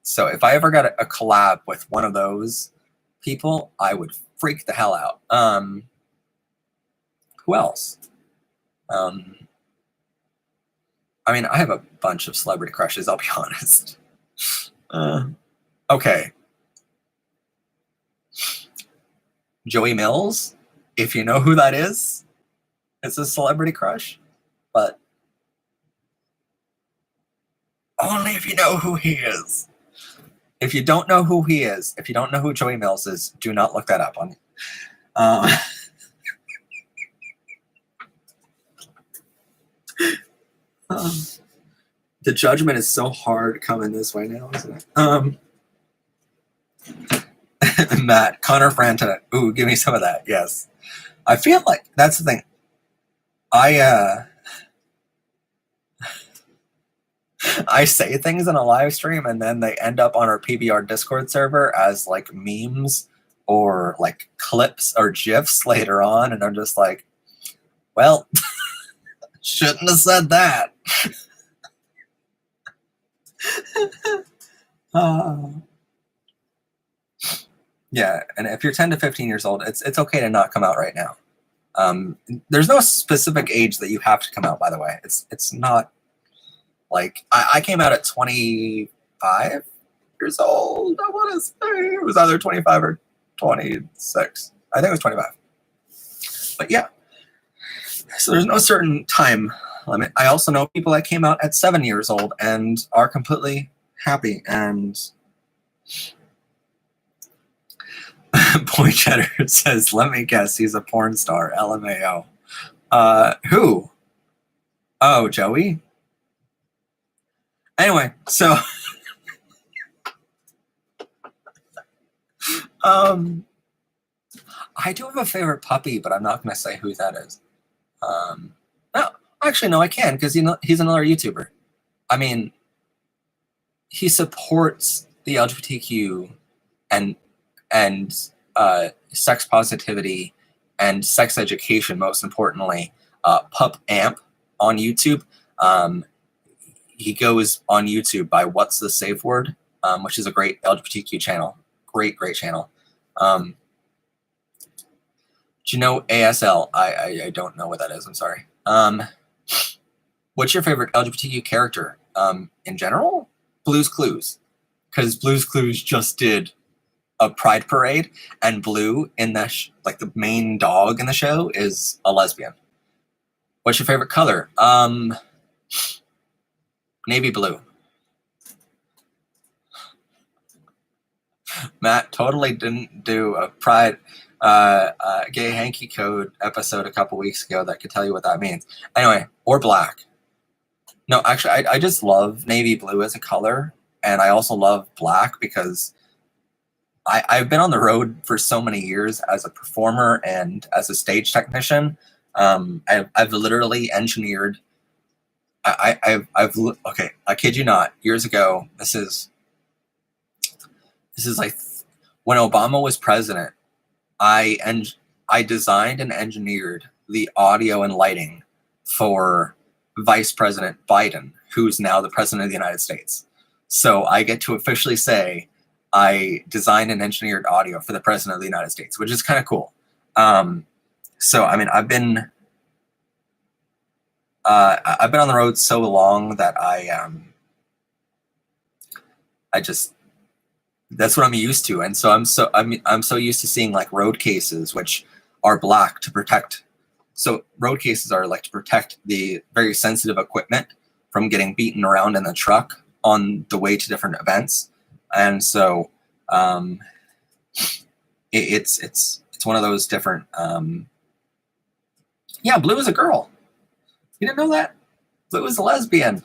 S1: So if I ever got a collab with one of those people, I would freak the hell out. Who else? I mean, I have a bunch of celebrity crushes, I'll be honest. Okay. Joey Mills, if you know who that is, it's a celebrity crush, but only if you know who he is. If you don't know who he is, if you don't know who Joey Mills is, do not look that up on Um, the judgment is so hard coming this way now, isn't it? Matt, Connor Franta. Ooh, give me some of that. Yes. I feel like that's the thing. I say things in a live stream and then they end up on our PBR Discord server as like memes or like clips or GIFs later on, and I'm just like, well, shouldn't have said that. Yeah, and if you're 10 to 15 years old, it's okay to not come out right now. There's no specific age that you have to come out, by the way. It's not like I came out at 25 years old. I want to say it was either 25 or 26. I think it was 25. But yeah, so there's no certain time limit. I also know people that came out at 7 years old and are completely happy. And Boy Cheddar says, let me guess, he's a porn star. LMAO. Who? Oh, Joey? Anyway, so I do have a favorite puppy, but I'm not going to say who that is. No, actually, no, I can, because he's another YouTuber. I mean, he supports the LGBTQ and sex positivity and sex education, most importantly. Pup Amp on YouTube. He goes on YouTube by What's the Safe Word, which is a great LGBTQ channel. Great channel. Do you know ASL? I don't know what that is. I'm sorry. What's your favorite LGBTQ character? In general, Blue's Clues, because Blue's Clues just did a pride parade, and Blue in the like the main dog in the show is a lesbian. What's your favorite color? Navy blue. Matt totally didn't do a pride gay hanky code episode a couple weeks ago that could tell you what that means. Anyway, or black. No, actually, I just love navy blue as a color, and I also love black because I've been on the road for so many years as a performer and as a stage technician. I've literally engineered. Okay, I kid you not. Years ago, this is like when Obama was president. I designed and engineered the audio and lighting for Vice President Biden, who's now the president of the United States. So I get to officially say I designed and engineered audio for the president of the United States, which is kind of cool. So I mean, I've been on the road so long that I just, that's what I'm used to, and so I'm so used to seeing like road cases, which are black to protect. So road cases are like to protect the very sensitive equipment from getting beaten around in the truck on the way to different events, and so it's one of those different. Yeah, Blue is a girl. You didn't know that? Blue is a lesbian.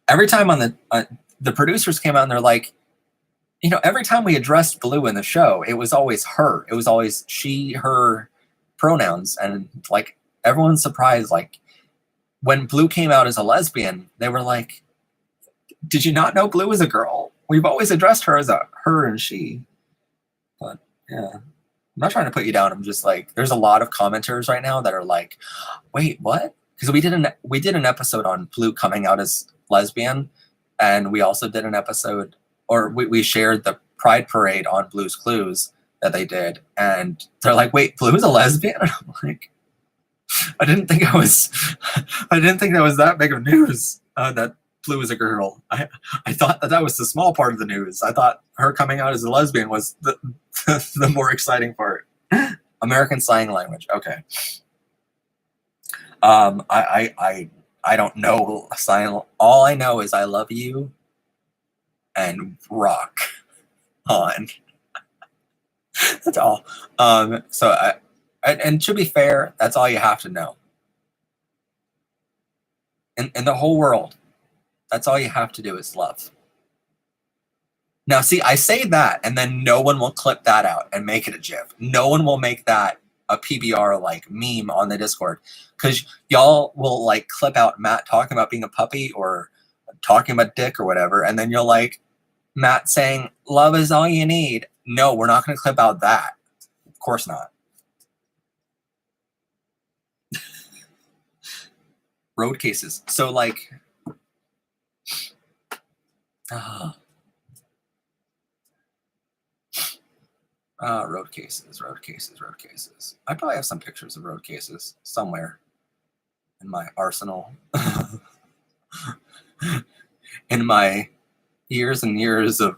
S1: Every time on the producers came out and they're like, you know, every time we addressed Blue in the show, it was always her. It was always she, her pronouns. And like everyone's surprised, like when Blue came out as a lesbian, they were like, did you not know Blue is a girl? We've always addressed her as a her and she. But yeah, I'm not trying to put you down. I'm just like, there's a lot of commenters right now that are like, wait, what? Because we did an episode on Blue coming out as lesbian, and we also did an episode, or we shared the Pride Parade on Blue's Clues that they did, and they're like, "Wait, Blue's a lesbian?" And I'm like, I didn't think that was that big of news that Blue is a girl. I thought that was the small part of the news. I thought her coming out as a lesbian was the more exciting part. American slang language. Okay. I don't know sign. All I know is I love you and rock on. That's all. And to be fair, that's all you have to know. In the whole world, that's all you have to do is love. Now, see, I say that, and then no one will clip that out and make it a GIF. No one will make that a PBR like meme on the Discord, because y'all will like clip out Matt talking about being a puppy or talking about dick or whatever, and then you'll like Matt saying love is all you need. No, we're not going to clip out that. Of course not. Road cases. So like, road cases. I probably have some pictures of road cases somewhere in my arsenal. In my years and years of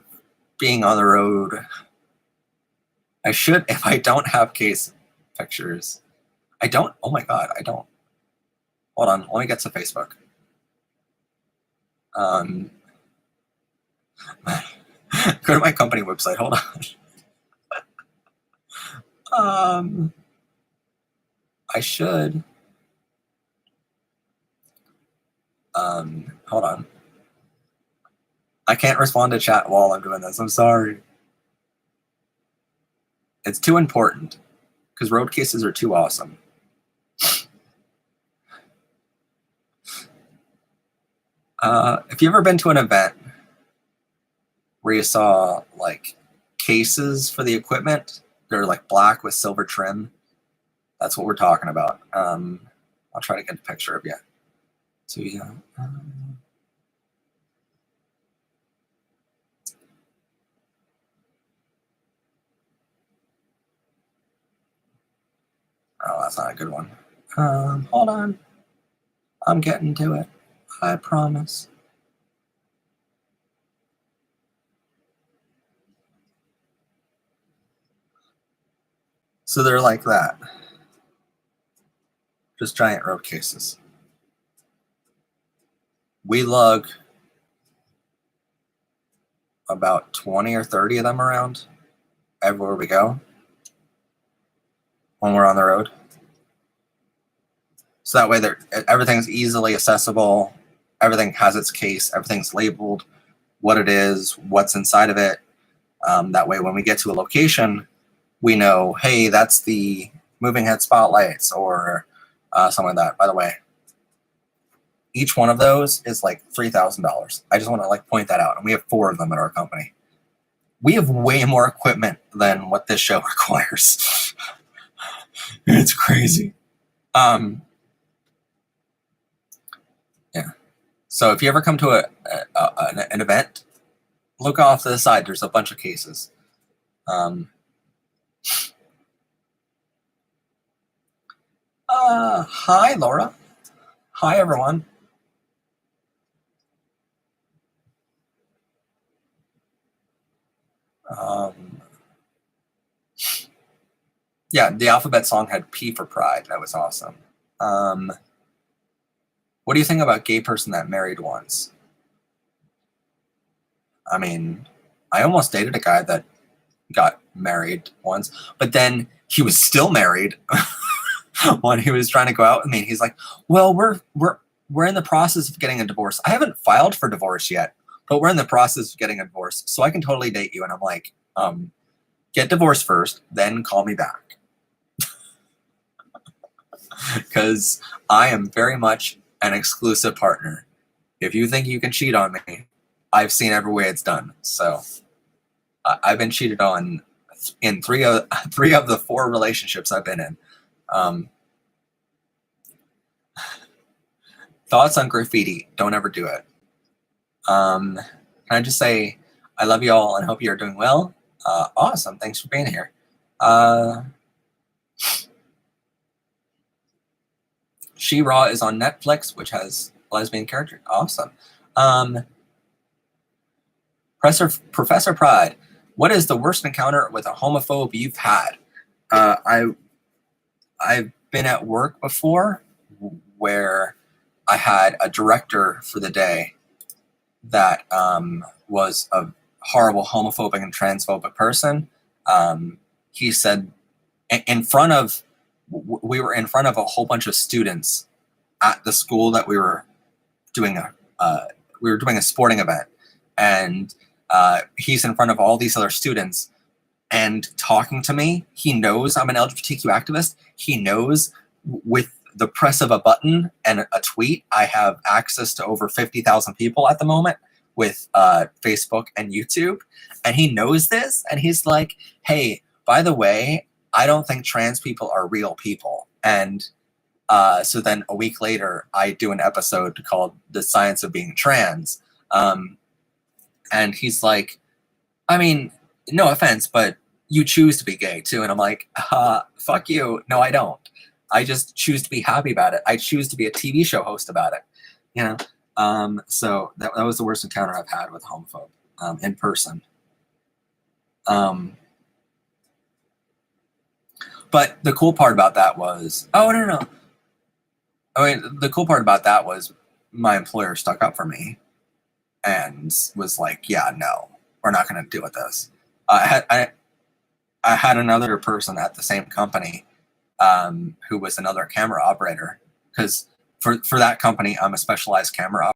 S1: being on the road. I should, if I don't have case pictures. I don't, oh my God, I don't. Hold on, let me get to Facebook. Go to my company website, hold on. I should. Hold on. I can't respond to chat while I'm doing this, I'm sorry. It's too important, because road cases are too awesome. If you've ever been to an event where you saw like cases for the equipment, they're like black with silver trim, that's what we're talking about. I'll try to get a picture of you. So yeah. Oh, that's not a good one. Hold on. I'm getting to it. I promise. So they're like that. Just giant road cases. We lug about 20 or 30 of them around everywhere we go when we're on the road. So that way everything's easily accessible. Everything has its case. Everything's labeled, what it is, what's inside of it. That way when we get to a location, we know, hey, that's the moving head spotlights or something like that. By the way, each one of those is like $3,000. I just want to like point that out. And we have 4 of them at our company. We have way more equipment than what this show requires. It's crazy. Yeah. So if you ever come to an event, look off to the side. There's a bunch of cases. Hi, Laura. Hi, everyone. Yeah, the alphabet song had P for pride. That was awesome. What do you think about gay person that married once? I mean, I almost dated a guy that got married once, but then he was still married when he was trying to go out with me. He's like, well, we're in the process of getting a divorce. I haven't filed for divorce yet, but we're in the process of getting a divorce, so I can totally date you. And I'm like, get divorced first, then call me back. Because I am very much an exclusive partner. If you think you can cheat on me, I've seen every way it's done. So I've been cheated on in three of the 4 relationships I've been in. Thoughts on graffiti? Don't ever do it. Can I just say I love you all and hope you're doing well? Awesome. Thanks for being here. She-Ra is on Netflix, which has lesbian character. Awesome. Professor Pride, what is the worst encounter with a homophobe you've had? I've been at work before where I had a director for the day that was a horrible homophobic and transphobic person. he said in front of, we were in front of a whole bunch of students at the school that we were doing a sporting event, and he's in front of all these other students and talking to me. He knows I'm an LGBTQ activist. He knows with the press of a button and a tweet, I have access to over 50,000 people at the moment with Facebook and YouTube. And he knows this, and he's like, hey, by the way, I don't think trans people are real people. And so then a week later, I do an episode called The Science of Being Trans. And he's like, I mean, no offense, but you choose to be gay too. And I'm like, fuck you. No, I don't. I just choose to be happy about it. I choose to be a TV show host about it. You know? So that was the worst encounter I've had with a homophobe in person. But the cool part about that was, the cool part about that was my employer stuck up for me and was like, yeah, no, we're not going to deal with this. I had another person at the same company who was another camera operator, because for that company, I'm a specialized camera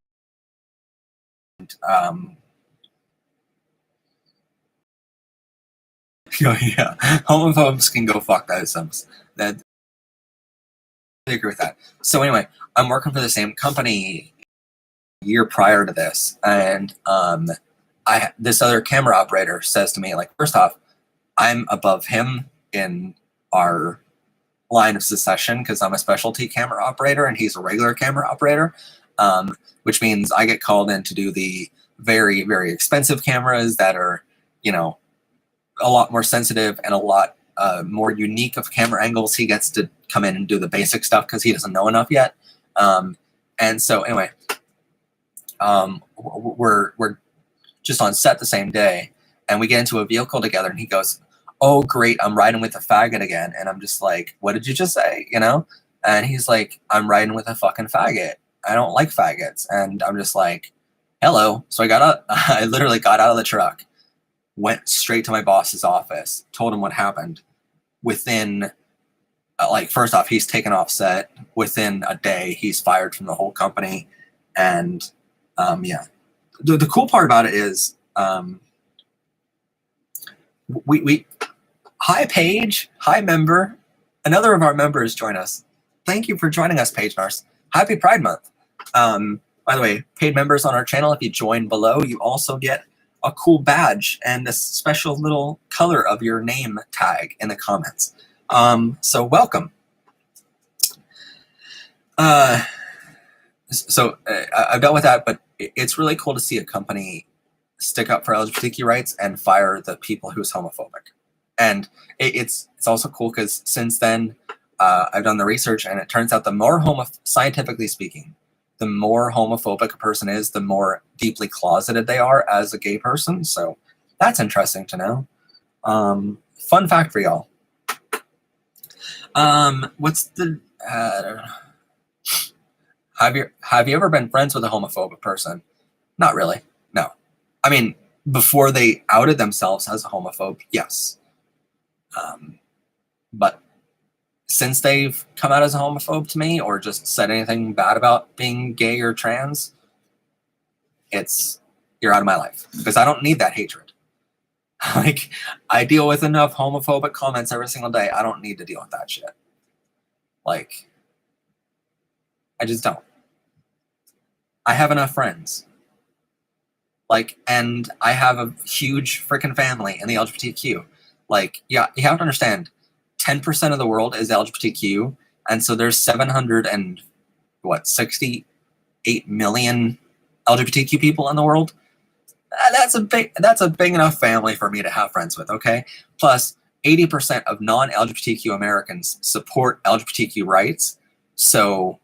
S1: operator. Yeah, homophobes can go fuck themselves. I agree with that. So anyway, I'm working for the same company a year prior to this, and this other camera operator says to me, like, first off, I'm above him in our line of succession because I'm a specialty camera operator and he's a regular camera operator, which means I get called in to do the very, very expensive cameras that are, you know, a lot more sensitive and a lot more unique of camera angles. He gets to come in and do the basic stuff because he doesn't know enough yet. And so anyway, we're just on set the same day, and we get into a vehicle together, and he goes, oh, great, I'm riding with a faggot again. And I'm just like, what did you just say? You know? And he's like, I'm riding with a fucking faggot. I don't like faggots. And I'm just like, hello. So I literally got out of the truck, went straight to my boss's office, told him what happened. Within, first off, he's taken off set. Within a day, he's fired from the whole company. And yeah, the cool part about it is, we hi Paige, hi member, another of our members join us. Thank you for joining us, Paige Nurse. Happy Pride Month. By the way, paid members on our channel, if you join below, you also get a cool badge and a special little color of your name tag in the comments. So welcome. So I've dealt with that, but it's really cool to see a company stick up for LGBTQ rights and fire the people who's homophobic. And it's also cool because since then, I've done the research, and it turns out the more scientifically speaking, the more homophobic a person is, the more deeply closeted they are as a gay person. So that's interesting to know. Fun fact for y'all. What's the have you ever been friends with a homophobic person? Not really. No. I mean, before they outed themselves as a homophobe, yes. But since they've come out as a homophobe to me or just said anything bad about being gay or trans, you're out of my life, because I don't need that hatred. Like, I deal with enough homophobic comments every single day. I don't need to deal with that shit. Like, I just don't. I have enough friends. Like, and I have a huge freaking family in the LGBTQ. Like, yeah, you have to understand, 10% of the world is LGBTQ, and so there's 768 million LGBTQ people in the world. That's a big enough family for me to have friends with, okay? Plus, 80% of non-LGBTQ Americans support LGBTQ rights. So,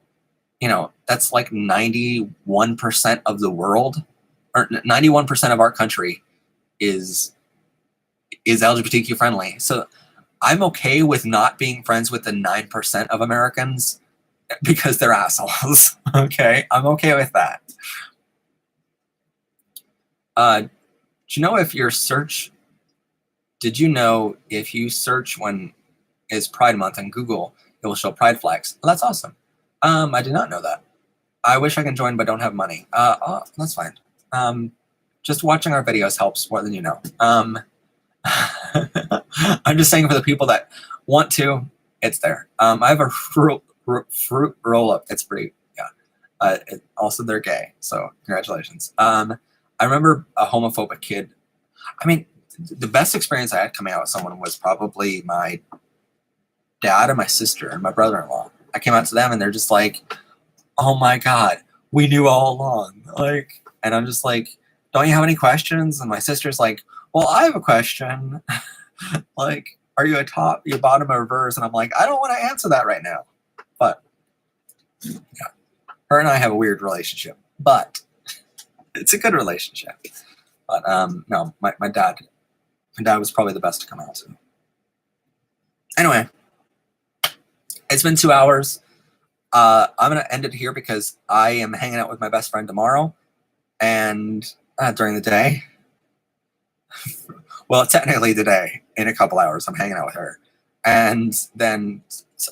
S1: you know, that's like 91% of the world, or 91% of our country is LGBTQ friendly. So I'm okay with not being friends with the 9% of Americans because they're assholes. Okay, I'm okay with that. Do you know if your search did you know if you search when is Pride Month on Google, it will show pride flags? Well, that's awesome. I did not know that. I wish I can join, but don't have money. Oh, that's fine. Just watching our videos helps more than you know. I'm just saying for the people that want to, it's there. I have a fruit roll-up. It's pretty, yeah. Also, they're gay, so congratulations. I remember a homophobic kid. I mean, the best experience I had coming out with someone was probably my dad and my sister and my brother-in-law. I came out to them and they're just like, oh my God, we knew all along. Like, and I'm just like, don't you have any questions? And my sister's like, well, I have a question. Like, are you a top, you bottom, or reverse? And I'm like, I don't want to answer that right now. But yeah, her and I have a weird relationship, but it's a good relationship. But no, my dad was probably the best to come out to. Anyway, it's been 2 hours. I'm going to end it here because I am hanging out with my best friend tomorrow and during the day. Well, technically today, in a couple hours, I'm hanging out with her. And then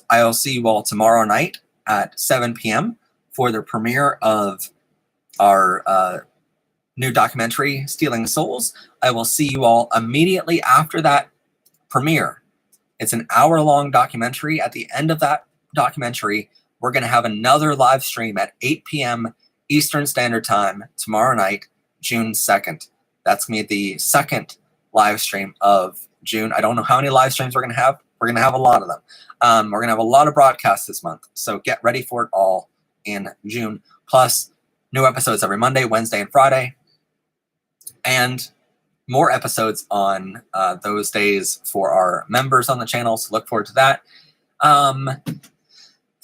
S1: I'll see you all tomorrow night at 7 p.m. for the premiere of our new documentary, Stealing Souls. I will see you all immediately after that premiere. It's an hour-long documentary. At the end of that documentary, we're going to have another live stream at 8 p.m. Eastern Standard Time tomorrow night, June 2nd. That's going to be the second live stream of June. I don't know how many live streams we're going to have. We're going to have a lot of them. We're going to have a lot of broadcasts this month. So get ready for it all in June. Plus, new episodes every Monday, Wednesday, and Friday. And more episodes on those days for our members on the channel. So look forward to that.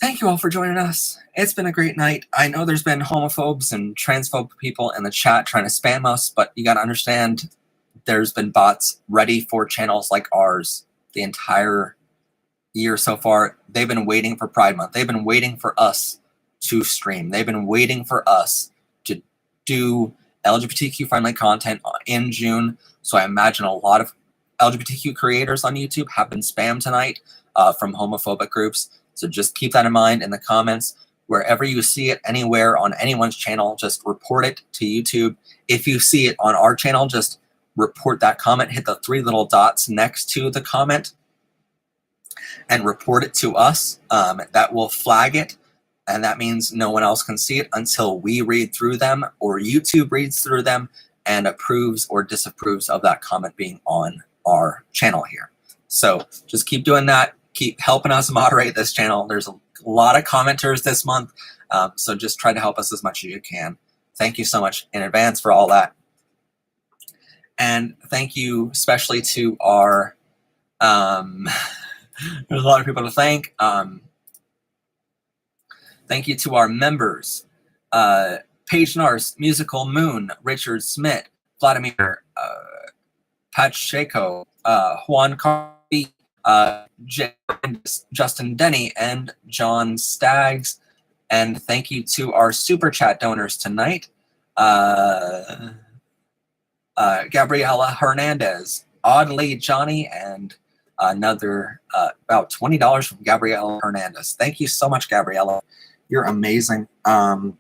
S1: Thank you all for joining us. It's been a great night. I know there's been homophobes and transphobe people in the chat trying to spam us, but you got to understand there's been bots ready for channels like ours the entire year so far. They've been waiting for Pride Month. They've been waiting for us to stream. They've been waiting for us to do LGBTQ friendly content in June. So I imagine a lot of LGBTQ creators on YouTube have been spammed tonight from homophobic groups. So just keep that in mind in the comments. Wherever you see it, anywhere on anyone's channel, just report it to YouTube. If you see it on our channel, just report that comment. Hit the 3 little dots next to the comment and report it to us. That will flag it. And that means no one else can see it until we read through them or YouTube reads through them and approves or disapproves of that comment being on our channel here. So just keep doing that. Keep helping us moderate this channel. There's a lot of commenters this month, so just try to help us as much as you can. Thank you so much in advance for all that. And thank you especially to our, there's a lot of people to thank. Thank you to our members, Paige Nars, Musical Moon, Richard Smith, Vladimir, Pacheco, Juan Carby, Justin Denny, and John Staggs. And thank you to our super chat donors tonight, Gabriela Hernandez, Oddly Johnny, and another about $20 from Gabriela Hernandez. Thank you so much, Gabriela. You're amazing. And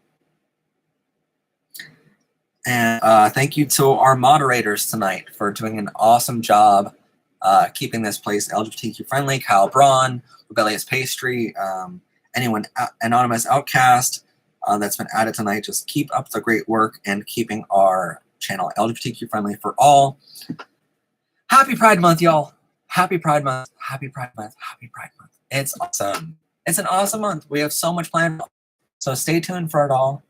S1: thank you to our moderators tonight for doing an awesome job keeping this place LGBTQ friendly. Kyle Braun, Rebellious Pastry, anyone, Anonymous Outcast that's been added tonight. Just keep up the great work and keeping our channel LGBTQ friendly for all. Happy Pride Month, y'all. Happy Pride Month. Happy Pride Month. Happy Pride Month. It's awesome. It's an awesome month. We have so much planned. So stay tuned for it all.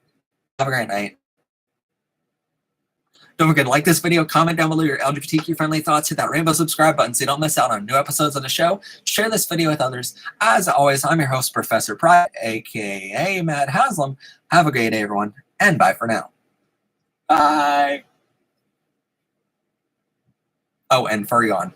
S1: Have a great night. Don't forget to like this video, comment down below your LGBTQ friendly thoughts, hit that rainbow subscribe button so you don't miss out on new episodes of the show. Share this video with others. As always, I'm your host, Professor Pride, aka Matt Haslam. Have a great day, everyone, and bye for now. Bye. Oh, and furry on.